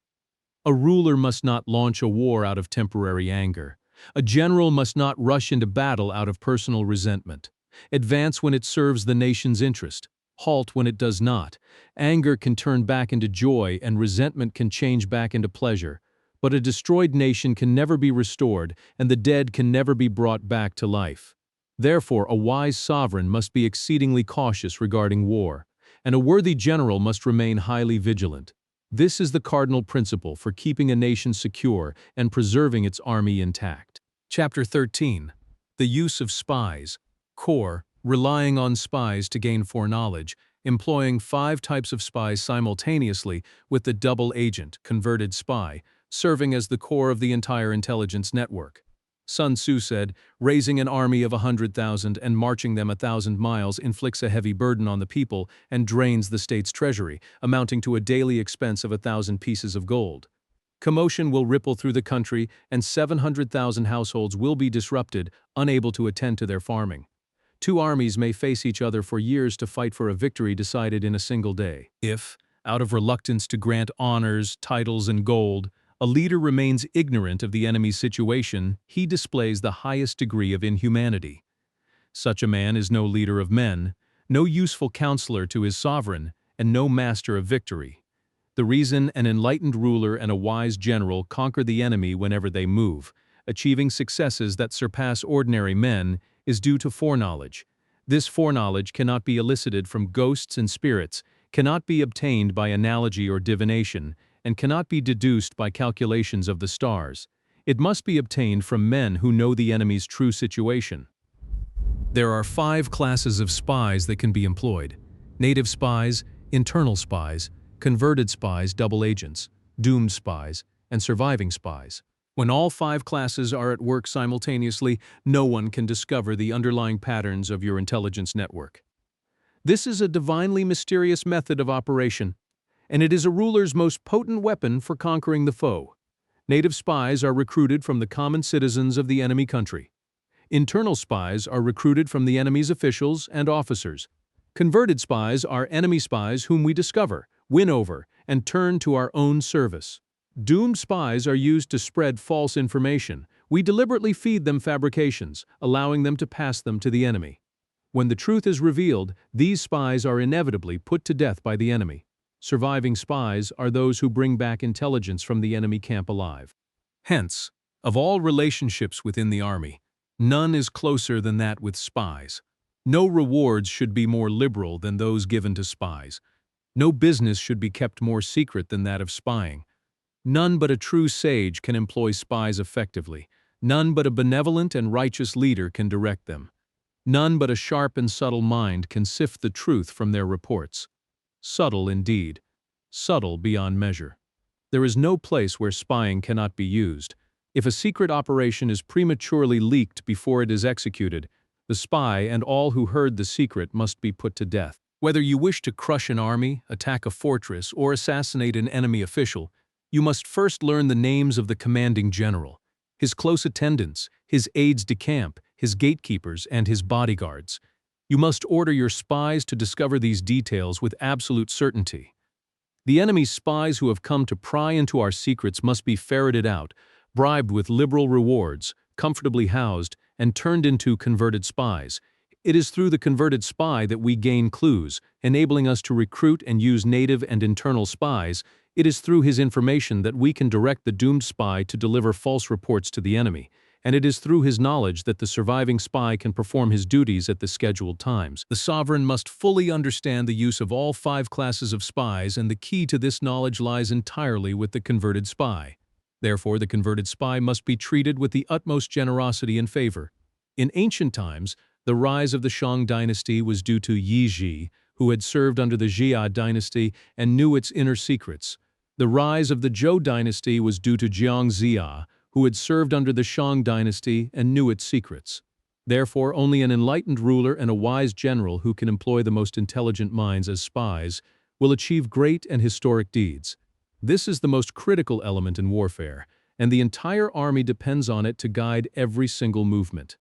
A ruler must not launch a war out of temporary anger. A general must not rush into battle out of personal resentment. Advance when it serves the nation's interest. Halt when it does not. Anger can turn back into joy and resentment can change back into pleasure. But a destroyed nation can never be restored, and the dead can never be brought back to life. Therefore, a wise sovereign must be exceedingly cautious regarding war, and a worthy general must remain highly vigilant. This is the cardinal principle for keeping a nation secure and preserving its army intact. Chapter 13. The Use of Spies. Core, relying on spies to gain foreknowledge, employing 5 types of spies simultaneously with the double agent, converted spy, serving as the core of the entire intelligence network. Sun Tzu said, "Raising an army of 100,000 and marching them 1,000 miles inflicts a heavy burden on the people and drains the state's treasury, amounting to a daily expense of 1,000 pieces of gold. Commotion will ripple through the country and 700,000 households will be disrupted, unable to attend to their farming. 2 armies may face each other for years to fight for a victory decided in a single day. If, out of reluctance to grant honors, titles, and gold, a leader remains ignorant of the enemy's situation, he displays the highest degree of inhumanity. Such a man is no leader of men, no useful counselor to his sovereign, and no master of victory. The reason an enlightened ruler and a wise general conquer the enemy whenever they move, achieving successes that surpass ordinary men, is due to foreknowledge. This foreknowledge cannot be elicited from ghosts and spirits, cannot be obtained by analogy or divination, and cannot be deduced by calculations of the stars. It must be obtained from men who know the enemy's true situation. There are 5 classes of spies that can be employed: native spies, internal spies, converted spies, double agents, doomed spies, and surviving spies. When all 5 classes are at work simultaneously, no one can discover the underlying patterns of your intelligence network. This is a divinely mysterious method of operation, and it is a ruler's most potent weapon for conquering the foe. Native spies are recruited from the common citizens of the enemy country. Internal spies are recruited from the enemy's officials and officers. Converted spies are enemy spies whom we discover, win over, and turn to our own service. Doomed spies are used to spread false information. We deliberately feed them fabrications, allowing them to pass them to the enemy. When the truth is revealed, these spies are inevitably put to death by the enemy. Surviving spies are those who bring back intelligence from the enemy camp alive. Hence, of all relationships within the army, none is closer than that with spies. No rewards should be more liberal than those given to spies. No business should be kept more secret than that of spying. None but a true sage can employ spies effectively. None but a benevolent and righteous leader can direct them. None but a sharp and subtle mind can sift the truth from their reports. Subtle indeed, subtle beyond measure. There is no place where spying cannot be used. If a secret operation is prematurely leaked before it is executed, the spy and all who heard the secret must be put to death. Whether you wish to crush an army, attack a fortress, or assassinate an enemy official, you must first learn the names of the commanding general, his close attendants, his aides-de-camp, his gatekeepers, and his bodyguards. You must order your spies to discover these details with absolute certainty. The enemy's spies who have come to pry into our secrets must be ferreted out, bribed with liberal rewards, comfortably housed, and turned into converted spies. It is through the converted spy that we gain clues, enabling us to recruit and use native and internal spies. It is through his information that we can direct the doomed spy to deliver false reports to the enemy, and it is through his knowledge that the surviving spy can perform his duties at the scheduled times. The sovereign must fully understand the use of all 5 classes of spies, and the key to this knowledge lies entirely with the converted spy. Therefore, the converted spy must be treated with the utmost generosity and favor. In ancient times, the rise of the Shang dynasty was due to Yi Ji, who had served under the Jia dynasty and knew its inner secrets. The rise of the Zhou dynasty was due to Jiang Ziya, who had served under the Shang dynasty and knew its secrets. Therefore, only an enlightened ruler and a wise general who can employ the most intelligent minds as spies will achieve great and historic deeds. This is the most critical element in warfare, and the entire army depends on it to guide every single movement.